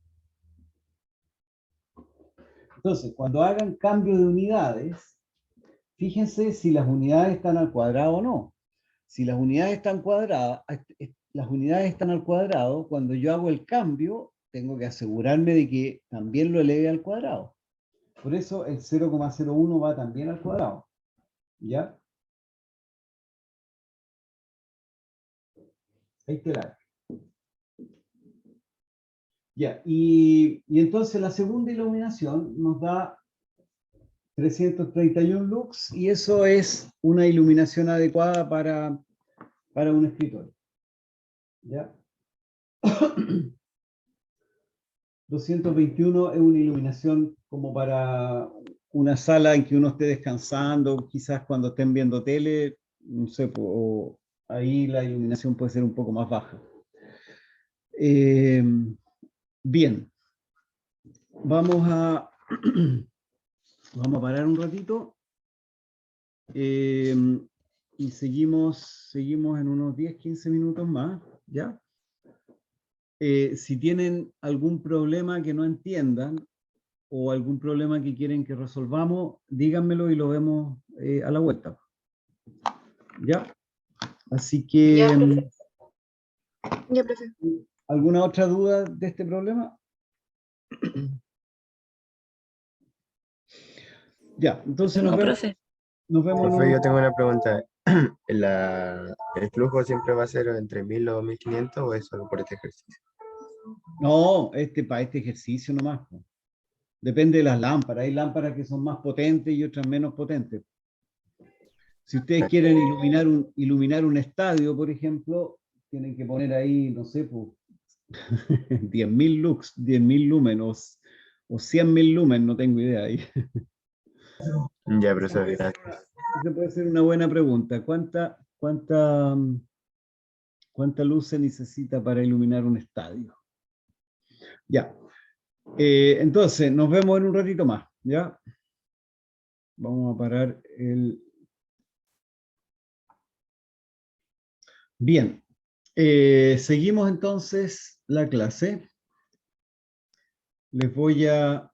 Speaker 1: Entonces, cuando hagan cambio de unidades, fíjense si las unidades están al cuadrado o no. Si las unidades están las unidades están al cuadrado, cuando yo hago el cambio, tengo que asegurarme de que también lo eleve al cuadrado. Por eso el 0,01 va también al cuadrado. ¿Ya? Ahí te la. Ya, y entonces la segunda iluminación nos da 331 lux y eso es una iluminación adecuada para un escritorio. ¿Ya? 221 es una iluminación como para una sala en que uno esté descansando, quizás cuando estén viendo tele, no sé, o ahí la iluminación puede ser un poco más baja. Bien, vamos a parar un ratito y seguimos en unos 10-15 minutos más, ¿ya? Si tienen algún problema que no entiendan o algún problema que quieren que resolvamos, díganmelo y lo vemos a la vuelta. ¿Ya? Así que...
Speaker 2: Ya, profe. Ya, profe.
Speaker 1: ¿Alguna otra duda de este problema? Ya, entonces
Speaker 2: No, profe.
Speaker 1: nos vemos.
Speaker 3: Profe, yo tengo una pregunta. ¿El flujo siempre va a ser entre 1000 o 1500 o es solo por este ejercicio?
Speaker 1: No, para este ejercicio nomás. Po. Depende de las lámparas. Hay lámparas que son más potentes y otras menos potentes. Si ustedes quieren iluminar un estadio, por ejemplo, tienen que poner ahí, no sé, pues, 10.000 lux, 10.000 lúmenes o 100.000 lumen, no tengo idea. Ahí.
Speaker 3: Ya, profesor, gracias.
Speaker 1: Esa puede ser una buena pregunta. ¿Cuánta luz se necesita para iluminar un estadio? Ya. Entonces, nos vemos en un ratito más. ¿Ya? Vamos a parar el... Bien. Seguimos entonces la clase. Les voy a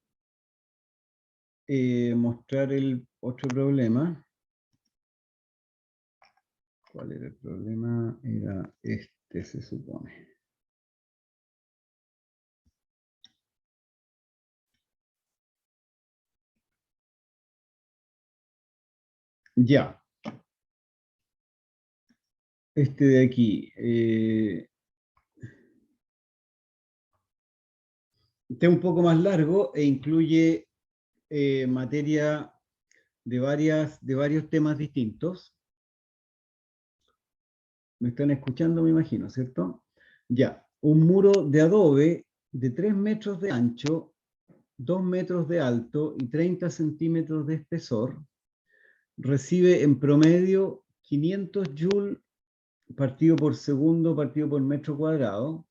Speaker 1: mostrar el otro problema. ¿Cuál era el problema? Era este, se supone. Ya. Este de aquí. Este es un poco más largo e incluye materia de varios temas distintos. ¿Me están escuchando? Me imagino, ¿cierto? Ya. Un muro de adobe de 3 metros de ancho, 2 metros de alto y 30 centímetros de espesor recibe en promedio 500 joules partido por segundo, partido por metro cuadrado,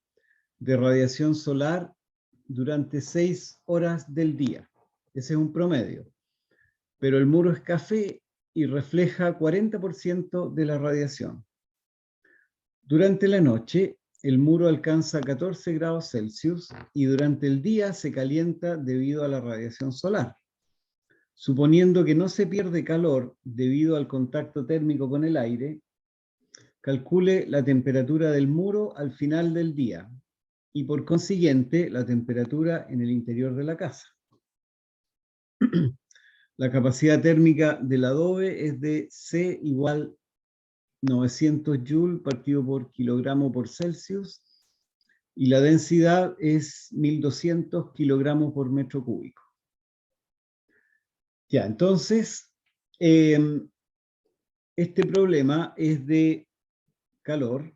Speaker 1: de radiación solar durante 6 horas del día. Ese es un promedio. Pero el muro es café y refleja 40% de la radiación. Durante la noche, el muro alcanza 14 grados Celsius y durante el día se calienta debido a la radiación solar. Suponiendo que no se pierde calor debido al contacto térmico con el aire, calcule la temperatura del muro al final del día y por consiguiente la temperatura en el interior de la casa. La capacidad térmica del adobe es de C igual 900 Joule partido por kilogramo por Celsius y la densidad es 1200 kilogramos por metro cúbico. Ya, entonces, este problema es de calor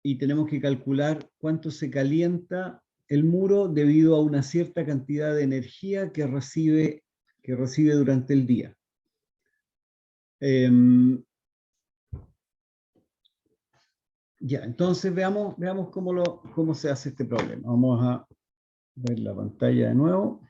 Speaker 1: y tenemos que calcular cuánto se calienta el muro debido a una cierta cantidad de energía que recibe durante el día. Ya, entonces veamos cómo se hace este problema. Vamos a ver la pantalla de nuevo.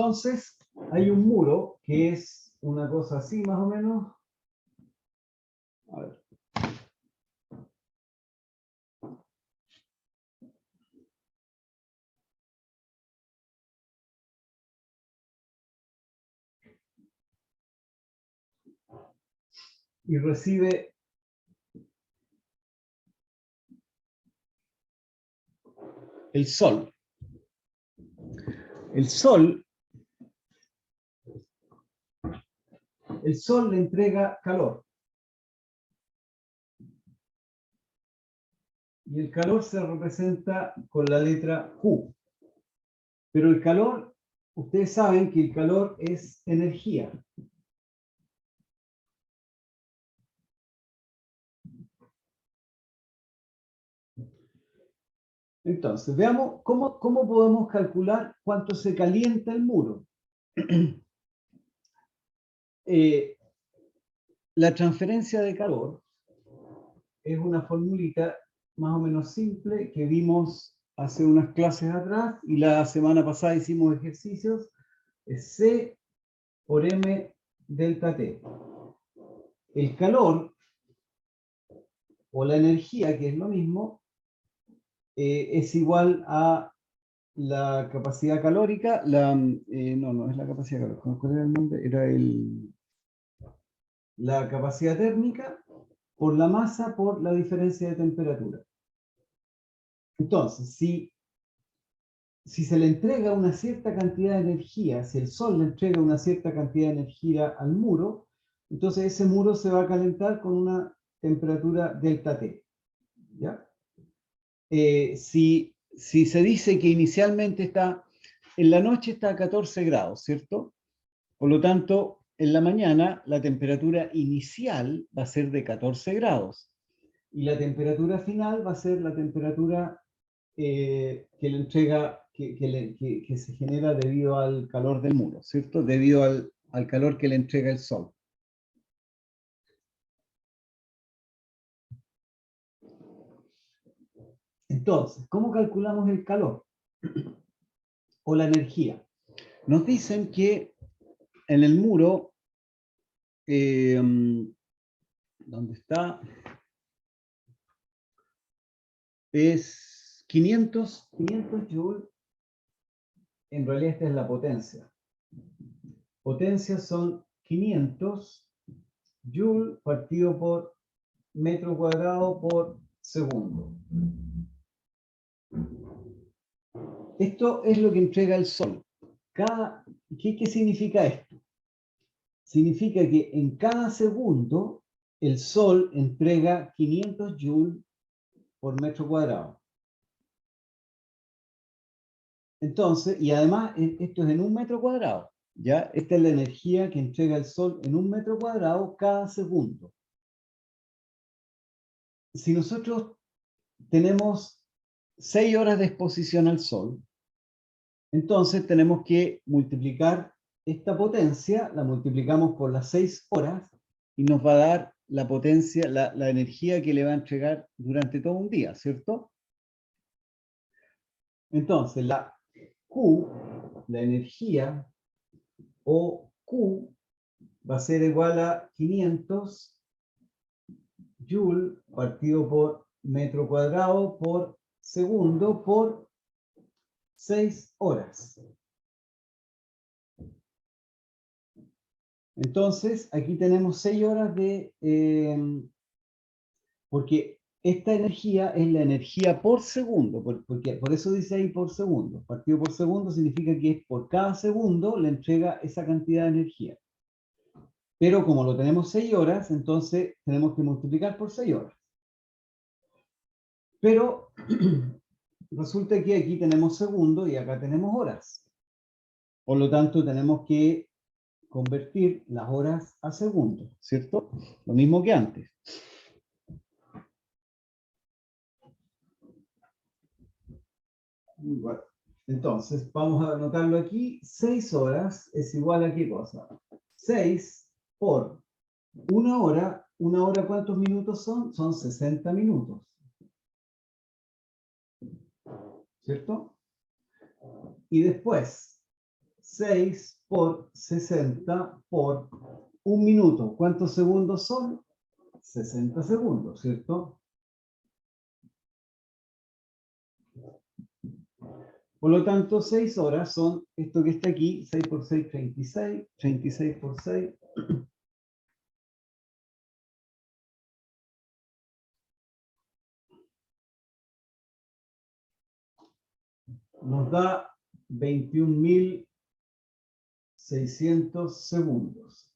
Speaker 1: Entonces, hay un muro que es una cosa así más o menos. A ver. Y recibe el sol. El sol le entrega calor. Y el calor se representa con la letra Q. Pero el calor, ustedes saben que el calor es energía. Entonces, veamos cómo podemos calcular cuánto se calienta el muro. La transferencia de calor es una formulita más o menos simple que vimos hace unas clases atrás y la semana pasada hicimos ejercicios. Es C por M delta T. El calor o la energía, que es lo mismo, es igual a la capacidad calórica, no es la capacidad calórica, ¿cuál era el nombre? Era la capacidad térmica por la masa por la diferencia de temperatura. Entonces, si se le entrega una cierta cantidad de energía, si el sol le entrega una cierta cantidad de energía al muro, entonces ese muro se va a calentar con una temperatura delta T. ¿Ya? Si se dice que inicialmente en la noche está a 14 grados, ¿cierto? Por lo tanto, en la mañana la temperatura inicial va a ser de 14 grados y la temperatura final va a ser la temperatura que le entrega, que se genera debido al calor del muro, ¿cierto? Debido al calor que le entrega el sol. Entonces, ¿cómo calculamos el calor? O la energía. Nos dicen que en el muro, ¿dónde está? Es 500 joules. En realidad esta es la potencia. Potencia son 500 joules partido por metro cuadrado por segundo. Esto es lo que entrega el sol. ¿Qué significa esto? Significa que en cada segundo el sol entrega 500 joules por metro cuadrado. Entonces, y además esto es en un metro cuadrado. ¿Ya? Esta es la energía que entrega el sol en un metro cuadrado cada segundo. Si nosotros tenemos 6 horas de exposición al sol, entonces tenemos que multiplicar esta potencia, la multiplicamos por las 6 horas y nos va a dar la potencia, la energía que le va a entregar durante todo un día, ¿cierto? Entonces, la Q, la energía, o Q, va a ser igual a 500 joule partido por metro cuadrado por segundo por 6 horas. Entonces, aquí tenemos 6 horas porque esta energía es la energía por segundo, porque por eso dice ahí por segundo. Partido por segundo significa que por cada segundo le entrega esa cantidad de energía. Pero como lo tenemos 6 horas, entonces tenemos que multiplicar por 6 horas. Pero resulta que aquí tenemos segundo y acá tenemos horas. Por lo tanto, tenemos que convertir las horas a segundos, ¿cierto? Lo mismo que antes. Bueno, entonces, vamos a anotarlo aquí. 6 horas es igual a ¿qué cosa? 6 por 1 hora. ¿1 hora cuántos minutos son? Son 60 minutos. ¿Cierto? Y después, 6 por 60 por un minuto. ¿Cuántos segundos son? 60 segundos, ¿cierto? Por lo tanto, 6 horas son esto que está aquí, 6 por 6, 36, 36 por 6. Nos da 21.600 segundos.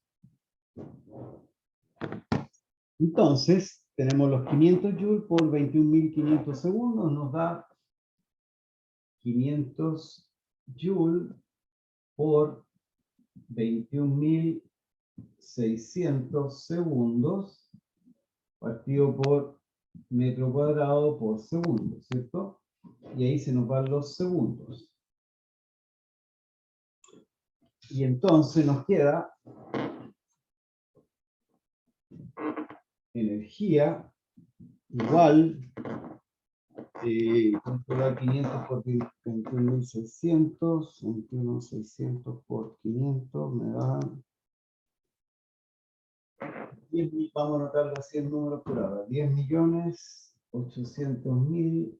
Speaker 1: Entonces, tenemos los 500 joules por 21.500 segundos, nos da 500 joules por 21.600 segundos partido por metro cuadrado por segundo, ¿cierto? Y ahí se nos van los segundos. Y entonces nos queda energía igual, ¿cuánto da 500 por 21.600? 21.600 por 500 me da 10.000, vamos a anotarlo así en números por ahora, 10.800.000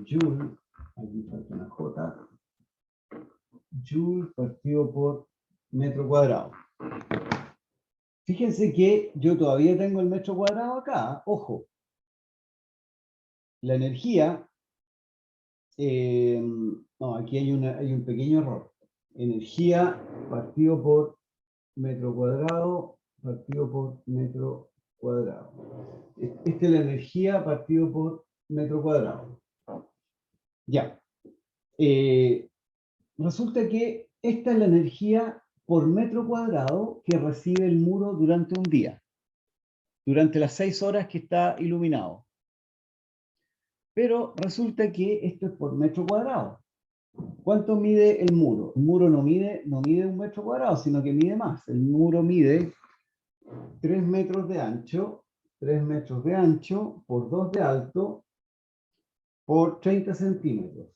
Speaker 1: joule, aquí falta una J, joule partido por metro cuadrado. Fíjense que yo todavía tengo el metro cuadrado acá, ojo. La energía, no, aquí hay un pequeño error. Energía partido por metro cuadrado, partido por metro cuadrado. Esta es la energía partido por metro cuadrado. Ya. Resulta que esta es la energía por metro cuadrado que recibe el muro durante un día, durante las 6 horas que está iluminado. Pero resulta que esto es por metro cuadrado. ¿Cuánto mide el muro? El muro no mide 1 metro cuadrado, sino que mide más. El muro mide 3 metros de ancho, 3 metros de ancho por 2 de alto por 30 centímetros.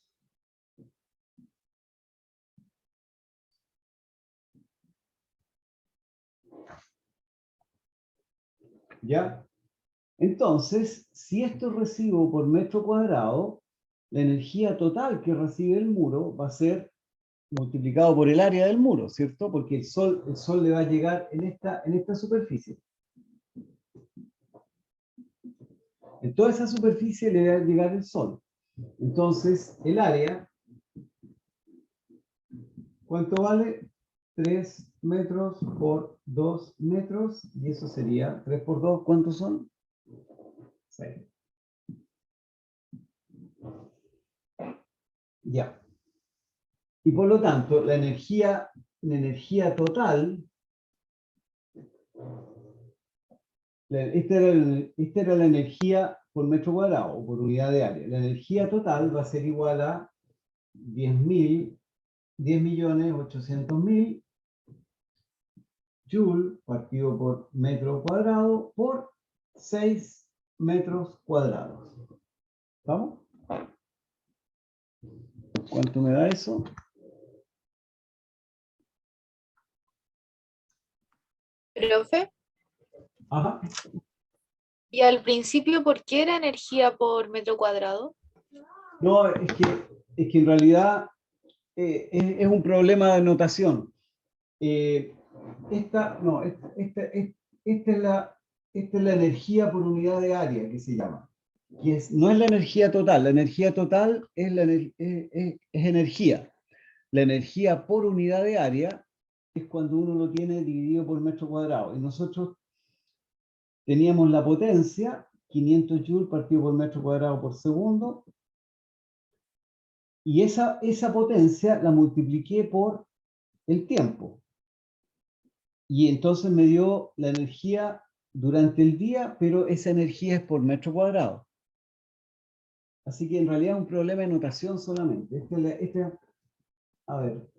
Speaker 1: ¿Ya? Entonces, si esto recibo por metro cuadrado, la energía total que recibe el muro va a ser multiplicado por el área del muro, ¿cierto? Porque el sol le va a llegar en esta superficie. En toda esa superficie le va a llegar el sol. Entonces, el área, ¿cuánto vale? 3 metros por 2 metros, y eso sería 3 por 2, ¿cuántos son? 6. Ya. Y por lo tanto, la energía total, esta era la energía por metro cuadrado, o por unidad de área. La energía total va a ser igual a 10.800.000 joule partido por metro cuadrado por 6 metros cuadrados. ¿Vamos? ¿Cuánto me da eso?
Speaker 2: Profe,
Speaker 1: Ajá.
Speaker 2: y al principio, ¿por qué era energía por metro cuadrado?
Speaker 1: No, es que en realidad es un problema de notación. Esta es la energía por unidad de área que se llama. No es la energía total. La energía total es energía. La energía por unidad de área es cuando uno lo tiene dividido por metro cuadrado. Y nosotros teníamos la potencia, 500 joules partido por metro cuadrado por segundo, y esa potencia la multipliqué por el tiempo. Y entonces me dio la energía durante el día, pero esa energía es por metro cuadrado. Así que en realidad es un problema de notación solamente. A ver,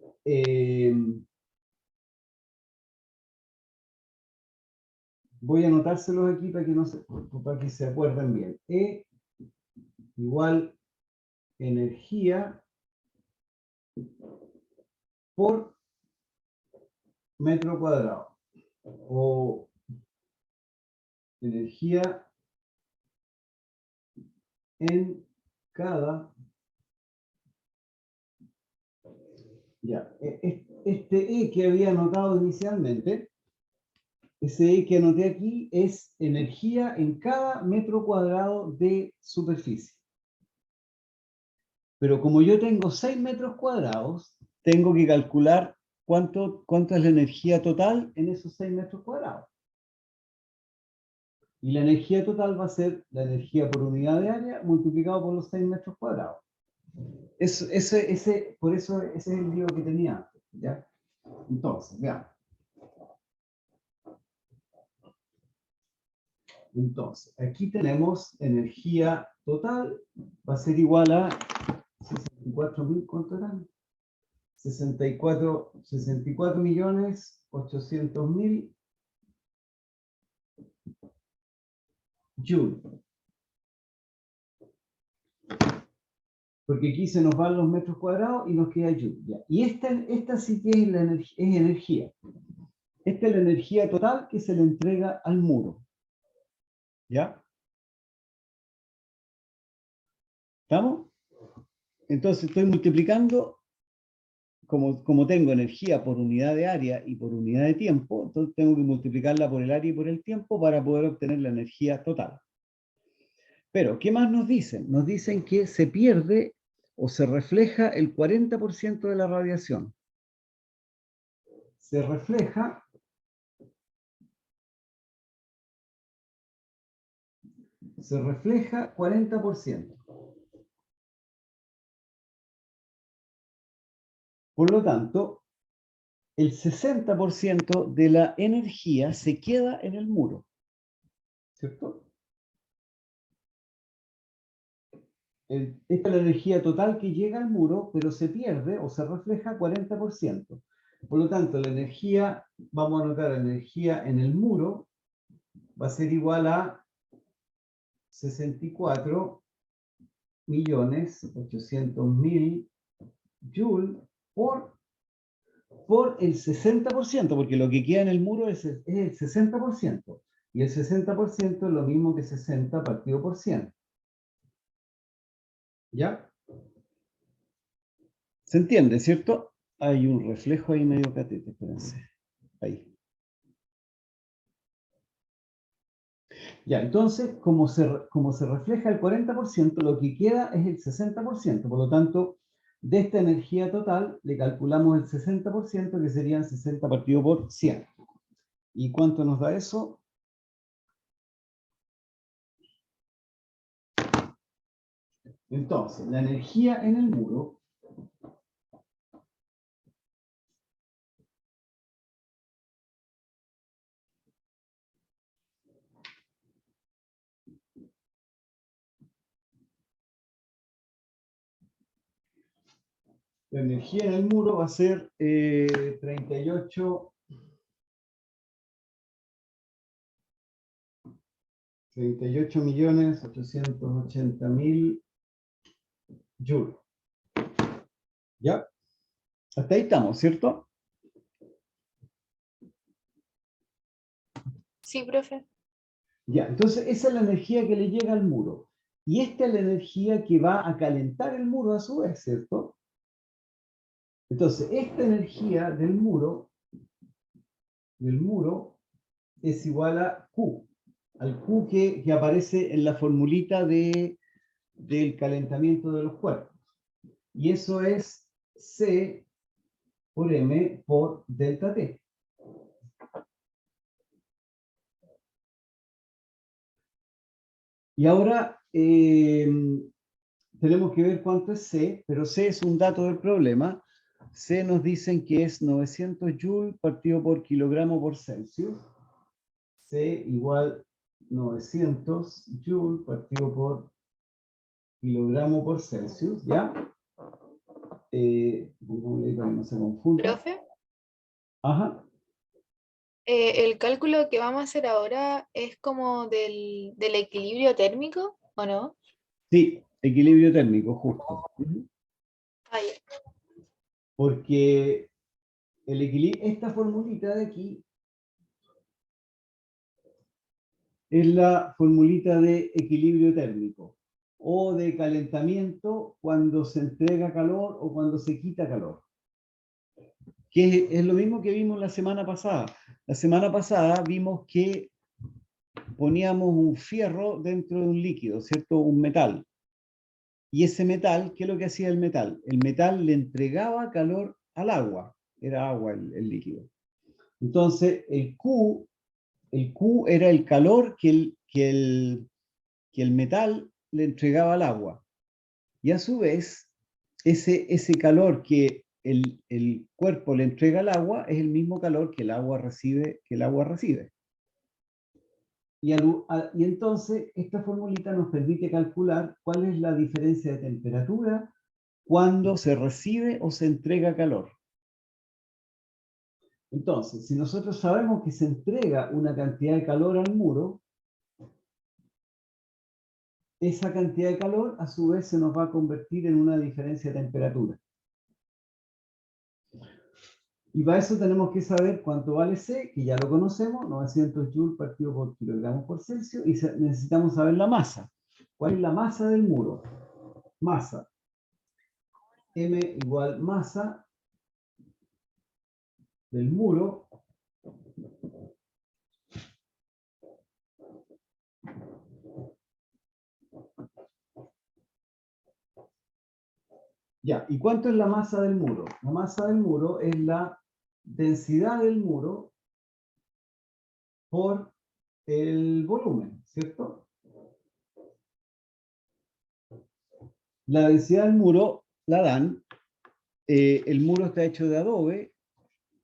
Speaker 1: voy a anotárselos aquí para que se acuerden bien. igual energía por metro cuadrado. O energía en cada... Ya, este E que había anotado inicialmente, ese E que anoté aquí es energía en cada metro cuadrado de superficie. Pero como yo tengo 6 metros cuadrados, tengo que calcular cuánto es la energía total en esos 6 metros cuadrados. Y la energía total va a ser la energía por unidad de área multiplicado por los 6 metros cuadrados. Por eso ese es el lío que tenía antes, ¿ya? Entonces, veamos. Entonces, aquí tenemos energía total, va a ser igual a 64.000, ¿cuánto eran? 64.800.000 joules. Porque aquí se nos van los metros cuadrados y nos queda joule. ¿Ya? Y esta sí que es energía. Esta es la energía total que se le entrega al muro. ¿Ya? ¿Estamos? Entonces estoy multiplicando, como tengo energía por unidad de área y por unidad de tiempo, entonces tengo que multiplicarla por el área y por el tiempo para poder obtener la energía total. Pero, ¿qué más nos dicen? Nos dicen que se pierde o se refleja el 40% de la radiación. Se refleja se refleja 40%. Por lo tanto, el 60% de la energía se queda en el muro. ¿Cierto? Esta es la energía total que llega al muro, pero se pierde o se refleja 40%. Por lo tanto, la energía, vamos a anotar la energía en el muro, va a ser igual a 64.800.000 joules por el 60%, porque lo que queda en el muro es el 60%. Y el 60% es lo mismo que 60 partido por 100. ¿Ya? ¿Se entiende, cierto? Hay un reflejo ahí medio catete, espérense. Ahí. Ya, entonces, como se refleja el 40%, lo que queda es el 60%. Por lo tanto, de esta energía total, le calculamos el 60%, que serían 60 partido por 100. ¿Y cuánto nos da eso? Entonces, la energía en el muro la energía en el muro va a ser 38.880.000 joules. ¿Ya? Hasta ahí estamos, ¿cierto?
Speaker 2: Sí, profe.
Speaker 1: Ya, entonces esa es la energía que le llega al muro. Y esta es la energía que va a calentar el muro a su vez, ¿cierto? Entonces, esta energía del muro es igual a Q, al Q que aparece en la formulita del calentamiento de los cuerpos. Y eso es C por M por delta T. Y ahora tenemos que ver cuánto es C, pero C es un dato del problema. C nos dicen que es 900 joules partido por kilogramo por Celsius. C igual 900 joules partido por kilogramo por Celsius, ¿ya? Pongámosle para que no se confunda.
Speaker 2: Profe,
Speaker 1: Ajá.
Speaker 2: el cálculo que vamos a hacer ahora es como del equilibrio térmico, ¿o no?
Speaker 1: Sí, Equilibrio térmico, justo.
Speaker 2: Ah, ya.
Speaker 1: Porque esta formulita de aquí es la formulita de equilibrio térmico o de calentamiento cuando se entrega calor o cuando se quita calor. Que es lo mismo que vimos la semana pasada. La semana pasada vimos que poníamos un fierro dentro de un líquido, ¿cierto? Un metal. Y ese metal, ¿qué es lo que hacía el metal? El metal le entregaba calor al agua. Era agua el líquido. Entonces, el Q era el calor que el metal le entregaba al agua. Y a su vez, ese calor que el cuerpo le entrega al agua es el mismo calor que el agua recibe. Y entonces, esta formulita nos permite calcular cuál es la diferencia de temperatura cuando se recibe o se entrega calor. Entonces, si nosotros sabemos que se entrega una cantidad de calor al muro, esa cantidad de calor a su vez se nos va a convertir en una diferencia de temperatura. Y para eso tenemos que saber cuánto vale C, que ya lo conocemos, 900 joules partido por kilogramo por Celsius, y necesitamos saber la masa. ¿Cuál es la masa del muro? Masa. M igual masa del muro ya. ¿Y cuánto es la masa del muro? La masa del muro es la densidad del muro por el volumen, ¿cierto? La densidad del muro la dan, el muro está hecho de adobe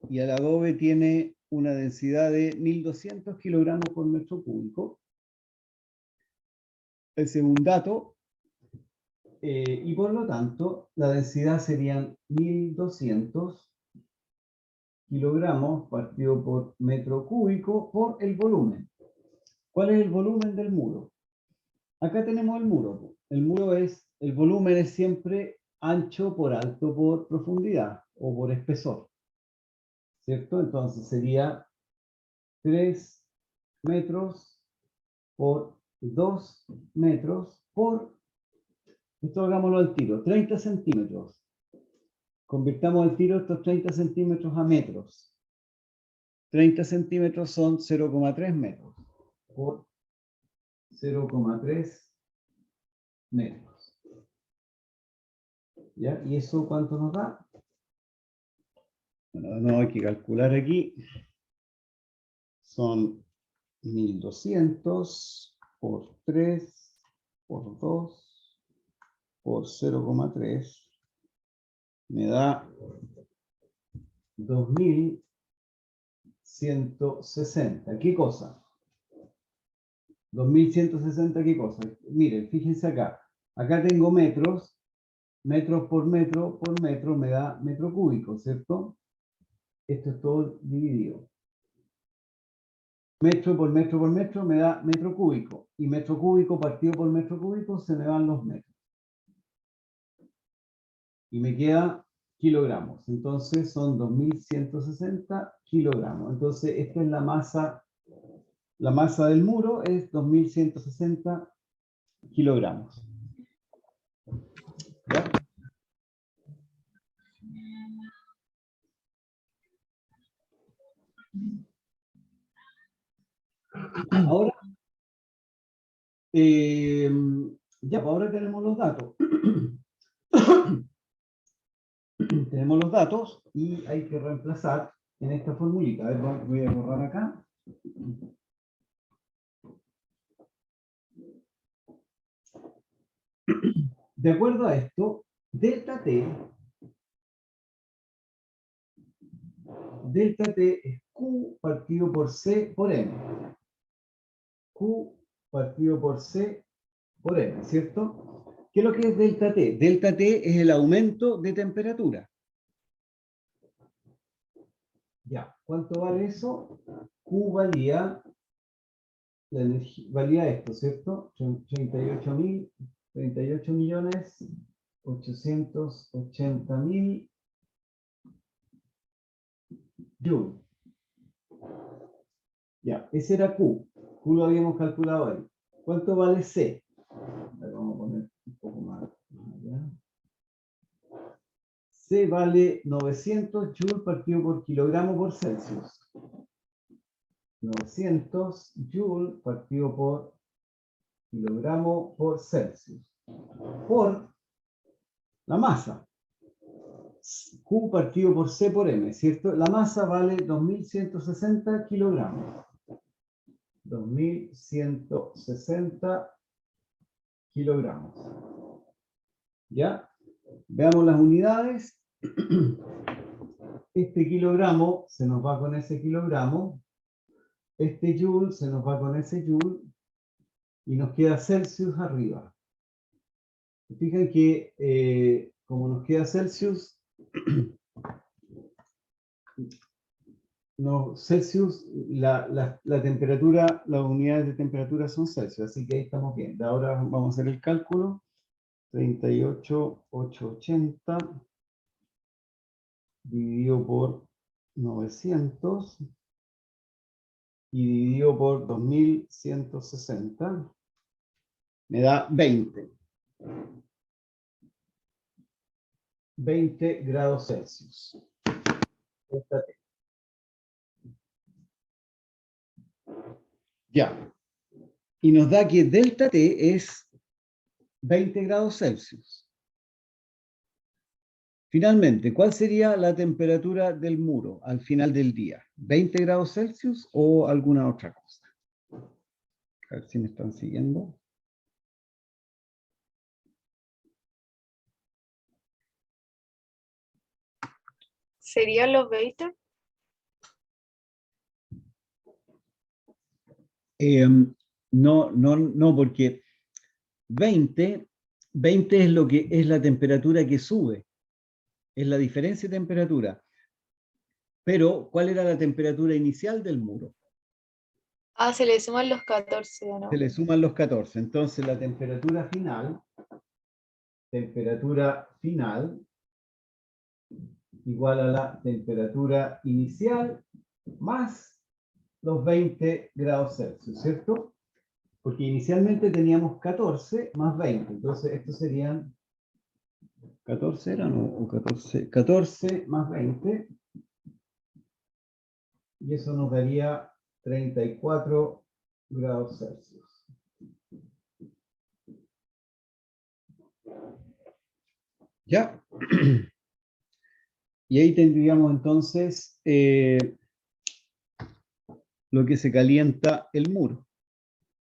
Speaker 1: y el adobe tiene una densidad de 1200 kilogramos por metro cúbico. Ese es un dato, y por lo tanto la densidad serían 1200 kilogramos partido por metro cúbico por el volumen. ¿Cuál es el volumen del muro? Acá tenemos el muro. El volumen es siempre ancho por alto por profundidad o por espesor, ¿cierto? Entonces sería 3 metros por 2 metros por, esto hagámoslo al tiro, 30 centímetros. Convirtamos al tiro estos 30 centímetros a metros. 30 centímetros son 0,3 metros por 0,3 metros. ¿Ya? ¿Y eso cuánto nos da? Bueno, no hay que calcular aquí. Son 1200 por 3 por 2 por 0,3 me da 2160. ¿Qué cosa? 2160, ¿qué cosa? Miren, fíjense acá. Acá tengo metros. Metros por metro me da metro cúbico, ¿cierto? Esto es todo dividido. Metro por metro me da metro cúbico. Y metro cúbico partido por metro cúbico se me van los metros. Y me queda kilogramos. Entonces son 2160 kilogramos. Entonces esta es la masa. La masa del muro es 2160 kilogramos. ¿Ya? Ahora, ya, pues ahora tenemos los datos. Tenemos los datos y hay que reemplazar en esta formulita. A ver, voy a borrar acá. De acuerdo a esto, delta T es Q partido por C por M. Q partido por C por M, ¿cierto? ¿Qué es lo que es delta T? Delta T es el aumento de temperatura. Ya, ¿cuánto vale eso? Q valía, la energía, valía esto, ¿cierto? 38.000 38.880.000 joules. Ya, ese era Q. Q lo habíamos calculado ahí. ¿Cuánto vale C? Vamos a poner un poco más allá. C vale 900 joules partido por kilogramo por Celsius. 900 joules partido por kilogramo por Celsius. Por la masa. Q partido por C por M, ¿cierto? La masa vale 2.160 kilogramos. 2.160 kilogramos. ¿Ya? Veamos las unidades. Este kilogramo se nos va con ese kilogramo. Este joule se nos va con ese joule. Y nos queda Celsius arriba. Fijan que como nos queda Celsius, no, Celsius, la temperatura, las unidades de temperatura son Celsius, así que ahí estamos bien. Ahora vamos a hacer el cálculo. 38.880 dividido por 900 y dividido por 2.160 me da 20. 20 grados Celsius. Ya. Y nos da que delta T es 20 grados Celsius. Finalmente, ¿cuál sería la temperatura del muro al final del día? ¿20 grados Celsius o alguna otra cosa? A ver si me están siguiendo.
Speaker 2: ¿Serían los 20?
Speaker 1: No, porque 20 es lo que es la temperatura que sube. Es la diferencia de temperatura. Pero, ¿cuál era la temperatura inicial del muro?
Speaker 2: Ah, se le suman los 14, ¿o no?
Speaker 1: Se le suman los 14. Entonces, la temperatura final, igual a la temperatura inicial más los 20 grados Celsius, ¿cierto? Porque inicialmente teníamos 14 más 20. Entonces, estos serían 14 eran o 14, 14 más 20 y eso nos daría 34 grados Celsius. ¿Ya? Y ahí tendríamos entonces lo que se calienta el muro.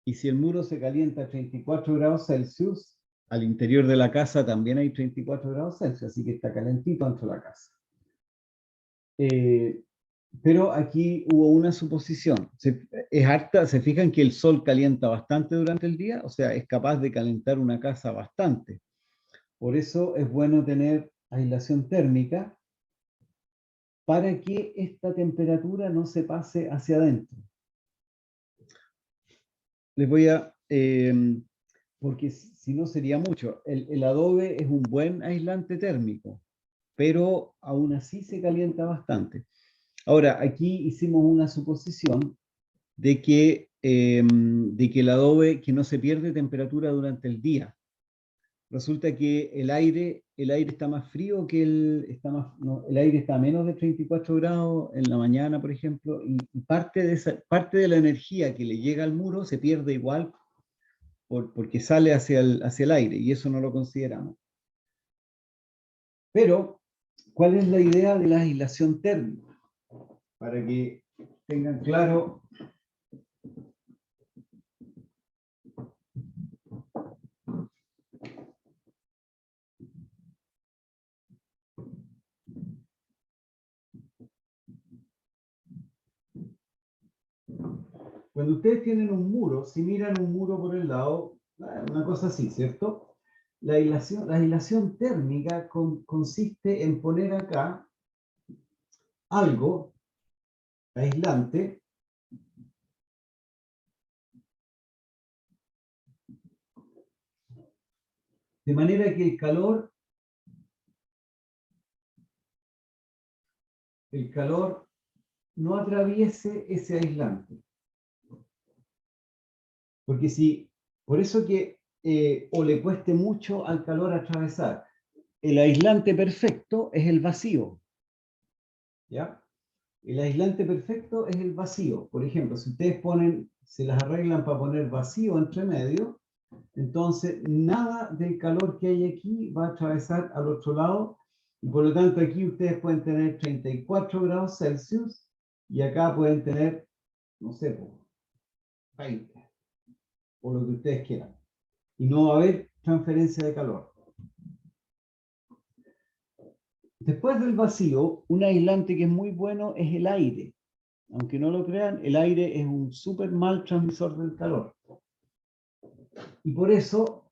Speaker 1: Y si el muro se calienta a 34 grados Celsius, al interior de la casa también hay 34 grados Celsius, así que está calentito dentro de la casa. Pero aquí hubo una suposición. Se fijan que el sol calienta bastante durante el día, o sea, es capaz de calentar una casa bastante. Por eso es bueno tener aislación térmica para que esta temperatura no se pase hacia adentro. Les voy a... porque si no sería mucho. El adobe es un buen aislante térmico, pero aún así se calienta bastante. Ahora, aquí hicimos una suposición de que el adobe que no se pierde temperatura durante el día. Resulta que el aire está más frío que el aire está a menos de 34 grados en la mañana, por ejemplo, y parte de la energía que le llega al muro se pierde igual porque sale hacia el aire, y eso no lo consideramos. Pero, ¿cuál es la idea de la aislación térmica? Para que tengan claro. Cuando ustedes tienen un muro, si miran un muro por el lado, una cosa así, ¿cierto? La aislación térmica consiste en poner acá algo aislante de manera que el calor no atraviese ese aislante. Porque si, por eso que o le cueste mucho al calor atravesar, el aislante perfecto es el vacío. ¿Ya? El aislante perfecto es el vacío. Por ejemplo, si ustedes se las arreglan para poner vacío entre medio, entonces nada del calor que hay aquí va a atravesar al otro lado, y por lo tanto aquí ustedes pueden tener 34 grados Celsius y acá pueden tener, no sé, 20, o lo que ustedes quieran. Y no va a haber transferencia de calor. Después del vacío, un aislante que es muy bueno es el aire. Aunque no lo crean, el aire es un súper mal transmisor del calor. Y por eso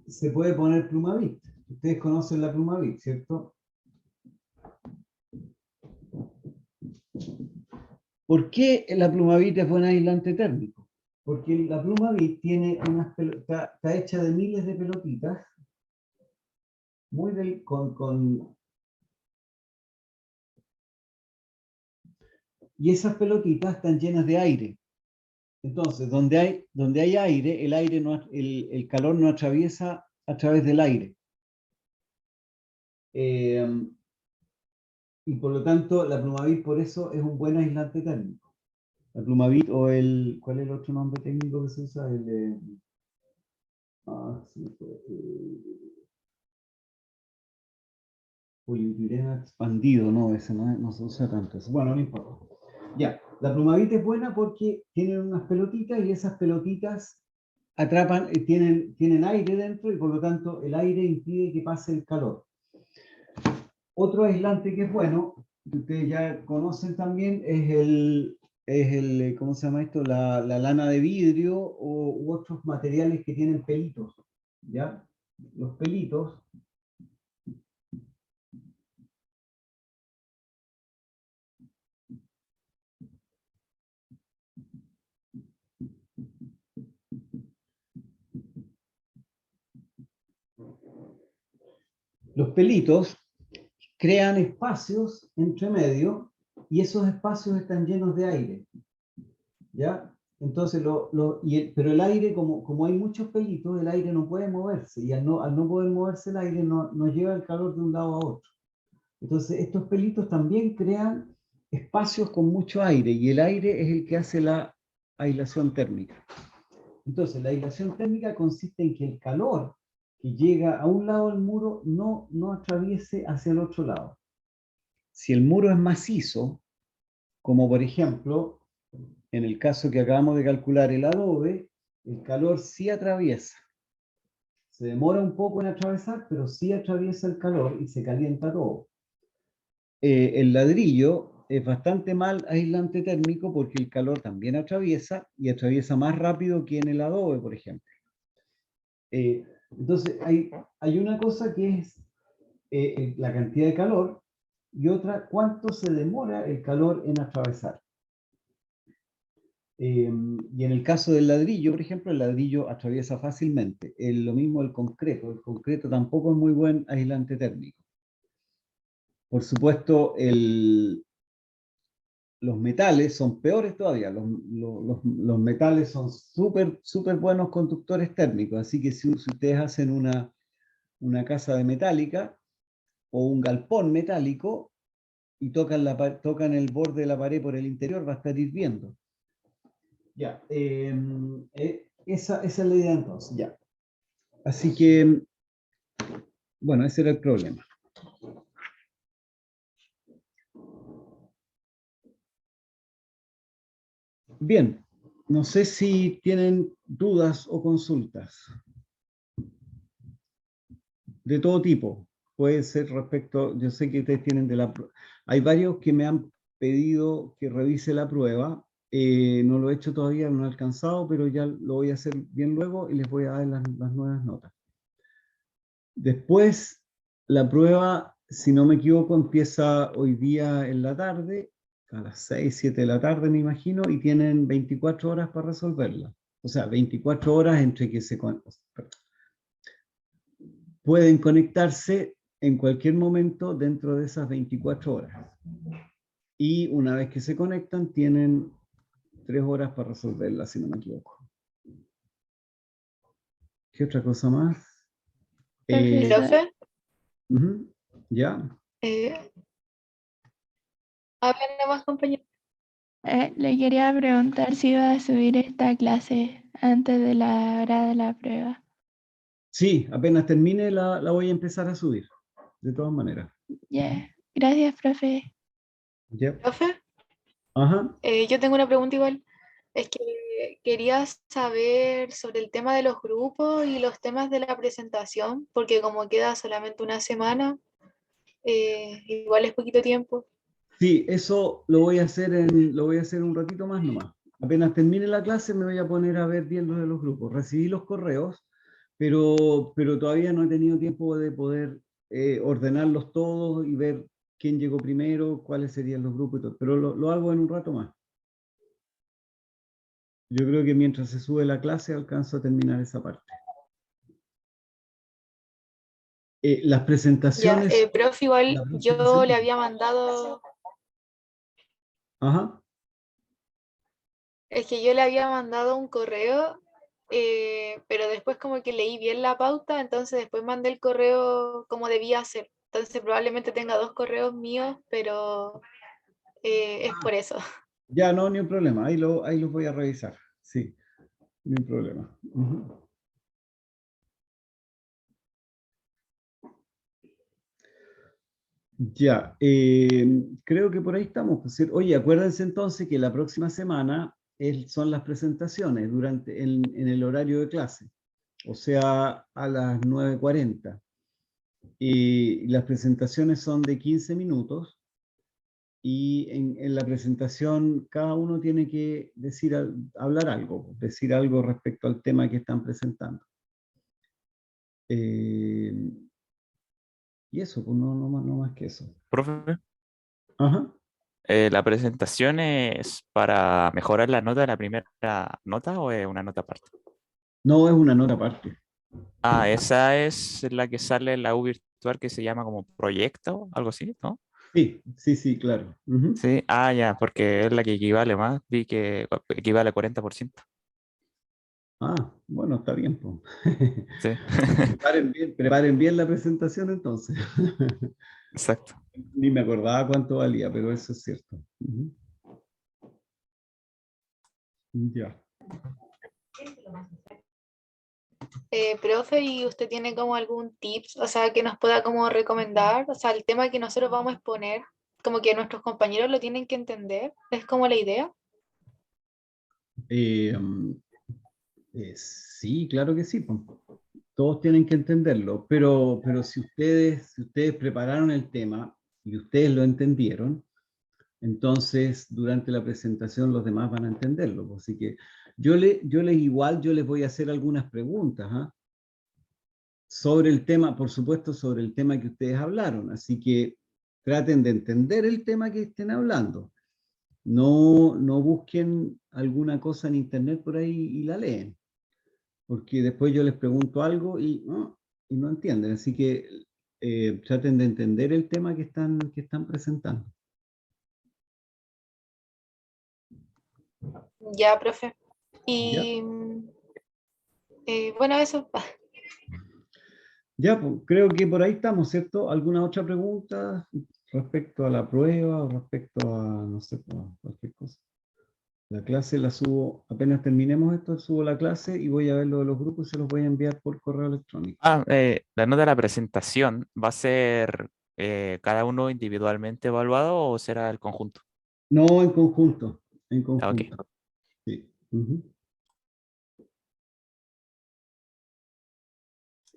Speaker 1: se puede poner Plumavit. Ustedes conocen la Plumavit, ¿cierto? ¿Por qué la Plumavit es buen aislante térmico? Porque la Plumavit tiene está hecha de miles de pelotitas, y esas pelotitas están llenas de aire. Entonces, donde hay aire, el calor no atraviesa a través del aire. Y por lo tanto, la Plumavit por eso es un buen aislante térmico. La Plumavit o ¿cuál es el otro nombre técnico que se usa? Polietileno expandido, no, ese no se usa tanto. Bueno, no importa. Ya, la Plumavit es buena porque tienen unas pelotitas y esas pelotitas atrapan, tienen aire dentro y por lo tanto el aire impide que pase el calor. Otro aislante que es bueno, que ustedes ya conocen también, ¿cómo se llama esto? La lana de vidrio u otros materiales que tienen pelitos, ¿ya? Los pelitos crean espacios entre medio y esos espacios están llenos de aire, ¿ya? Entonces, pero el aire, como hay muchos pelitos, el aire no puede moverse, y al no poder moverse el aire no lleva el calor de un lado a otro. Entonces, estos pelitos también crean espacios con mucho aire, y el aire es el que hace la aislación térmica. Entonces, la aislación térmica consiste en que el calor que llega a un lado del muro no atraviese hacia el otro lado. Si el muro es macizo, como por ejemplo, en el caso que acabamos de calcular, el adobe, el calor sí atraviesa. Se demora un poco en atravesar, pero sí atraviesa el calor y se calienta todo. El ladrillo es bastante mal aislante térmico porque el calor también atraviesa y atraviesa más rápido que en el adobe, por ejemplo. Entonces, hay una cosa que es la cantidad de calor y otra, cuánto se demora el calor en atravesar. Y en el caso del ladrillo, por ejemplo, el ladrillo atraviesa fácilmente. Lo mismo el concreto tampoco es muy buen aislante térmico. Por supuesto, los metales son peores todavía. Los metales son súper buenos conductores térmicos, así que si ustedes hacen una casa de metálica o un galpón metálico y tocan el borde de la pared por el interior, va a estar hirviendo. Ya, esa es la idea entonces, ya. Así que, bueno, ese era el problema. Bien, no sé si tienen dudas o consultas de todo tipo. Puede ser respecto, yo sé que ustedes tienen hay varios que me han pedido que revise la prueba. No lo he hecho todavía, no he alcanzado, pero ya lo voy a hacer bien luego y les voy a dar las nuevas notas. Después, la prueba, si no me equivoco, empieza hoy día en la tarde, a las 6, 7 de la tarde me imagino, y tienen 24 horas para resolverla. O sea, 24 horas entre que pueden conectarse en cualquier momento dentro de esas 24 horas. Y una vez que se conectan, tienen 3 horas para resolverla, si no me equivoco. ¿Qué otra cosa más?
Speaker 2: Profe,
Speaker 1: Ujú, ¿ya?
Speaker 2: hablen nomás, compañero.
Speaker 4: Le quería preguntar si iba a subir esta clase antes de la hora de la prueba.
Speaker 1: Sí, apenas termine la voy a empezar a subir, de todas maneras.
Speaker 4: Ya. Gracias, profe.
Speaker 1: ¿Ya?
Speaker 2: Profe,
Speaker 1: Ajá.
Speaker 2: yo tengo una pregunta igual. Es que quería saber sobre el tema de los grupos y los temas de la presentación, porque como queda solamente una semana, igual es poquito tiempo.
Speaker 1: Sí, eso lo voy a hacer un ratito más nomás. Apenas termine la clase me voy a poner a ver bien lo de los grupos. Recibí los correos, pero todavía no he tenido tiempo de poder ordenarlos todos y ver quién llegó primero, cuáles serían los grupos y todo. Pero lo hago en un rato más. Yo creo que mientras se sube la clase alcanzo a terminar esa parte. Las
Speaker 2: Ya,
Speaker 1: presentaciones,
Speaker 2: profe, igual
Speaker 1: la
Speaker 2: yo le
Speaker 1: presentación,
Speaker 2: había mandado,
Speaker 1: ajá,
Speaker 2: es que yo le había mandado un correo, pero después como que leí bien la pauta, entonces después mandé el correo como debía hacer. Entonces probablemente tenga dos correos míos, pero es por eso.
Speaker 1: ya no, ni un problema, ahí los voy a revisar, sí, ni un problema. Ujú. Ya, creo que por ahí estamos. Pues, ¿sí? Oye, acuérdense entonces que la próxima semana son las presentaciones en el horario de clase, o sea, a las 9:40. Y las presentaciones son de 15 minutos y en la presentación cada uno tiene que hablar algo, decir algo respecto al tema que están presentando. Eh, y eso, pues no más que eso.
Speaker 5: Profe,
Speaker 1: Ajá.
Speaker 5: ¿la presentación es para mejorar la nota de la primera nota o es una nota aparte?
Speaker 1: No es una nota aparte.
Speaker 5: Ah, esa es la que sale en la U virtual que se llama como proyecto, algo así, ¿no?
Speaker 1: Sí, claro. Ujú.
Speaker 5: Sí, ya, porque es la que equivale más, vi que equivale a 40%.
Speaker 1: Bueno, está bien, pues.
Speaker 5: Sí,
Speaker 1: Preparen bien la presentación entonces.
Speaker 5: exacto.
Speaker 1: Ni me acordaba cuánto valía, pero eso es cierto. Ujú. Ya.
Speaker 2: Profe, ¿y usted tiene como algún tips, o sea, que nos pueda como recomendar? O sea, el tema que nosotros vamos a exponer, como que nuestros compañeros lo tienen que entender, es como la idea.
Speaker 1: Eh, mm, sí, claro que sí, pues. Todos tienen que entenderlo, pero si ustedes prepararon el tema y ustedes lo entendieron, entonces durante la presentación los demás van a entenderlo, pues. Así que yo les voy a hacer algunas preguntas, ¿ah? Sobre el tema, por supuesto, sobre el tema que ustedes hablaron. Así que traten de entender el tema que estén hablando. No busquen alguna cosa en internet por ahí y la leen, porque después yo les pregunto algo y no entienden. Así que traten de entender el tema que están presentando.
Speaker 2: Ya, profe.
Speaker 1: ¿Ya?
Speaker 2: Y bueno, eso.
Speaker 1: Ya, pues, creo que por ahí estamos, ¿cierto? ¿Alguna otra pregunta respecto a la prueba o respecto a, no sé, pues, cualquier cosa? La clase la subo, apenas terminemos esto, subo la clase y voy a ver lo de los grupos y se los voy a enviar por correo electrónico.
Speaker 5: La nota de la presentación, ¿va a ser cada uno individualmente evaluado o será el conjunto?
Speaker 1: No, en conjunto, en
Speaker 5: Ah, ok,
Speaker 1: conjunto. Sí. Ujú.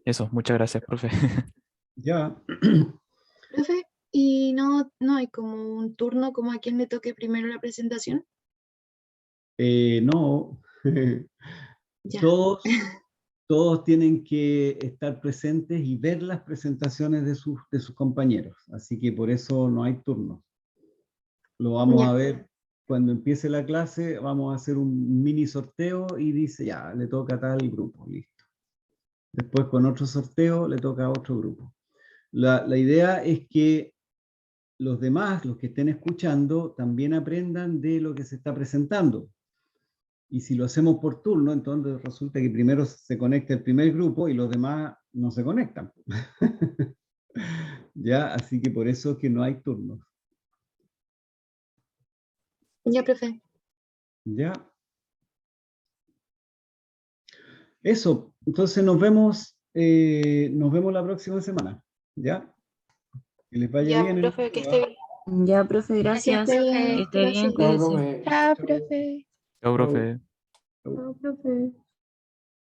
Speaker 5: eso, muchas gracias, profe.
Speaker 1: Ya.
Speaker 6: Profe, ¿y no hay como un turno como a quien le toque primero la presentación?
Speaker 1: No,
Speaker 6: Ya,
Speaker 1: todos tienen que estar presentes y ver las presentaciones de sus compañeros. Así que por eso no hay turno. Lo vamos a
Speaker 6: ya,
Speaker 1: ver cuando empiece la clase, vamos a hacer un mini sorteo y dice, ya, le toca a tal grupo, listo. Después con otro sorteo le toca a otro grupo. La idea es que los demás, los que estén escuchando, también aprendan de lo que se está presentando. Y si lo hacemos por turno, entonces resulta que primero se conecta el primer grupo y los demás no se conectan. ¿Ya? Así que por eso es que no hay turnos.
Speaker 6: Ya, profe.
Speaker 1: ¿Ya? Eso, entonces nos vemos la próxima semana. ¿Ya? Que les vaya
Speaker 2: Ya,
Speaker 1: bien.
Speaker 2: profe, que esté bien.
Speaker 7: Ya, profe,
Speaker 6: Gracias,
Speaker 7: gracias.
Speaker 6: profe.
Speaker 7: Que esté bien,
Speaker 6: Gracias.
Speaker 7: cuídese.
Speaker 4: Chao, profe.
Speaker 5: Chao, profe.
Speaker 6: Chao, profe.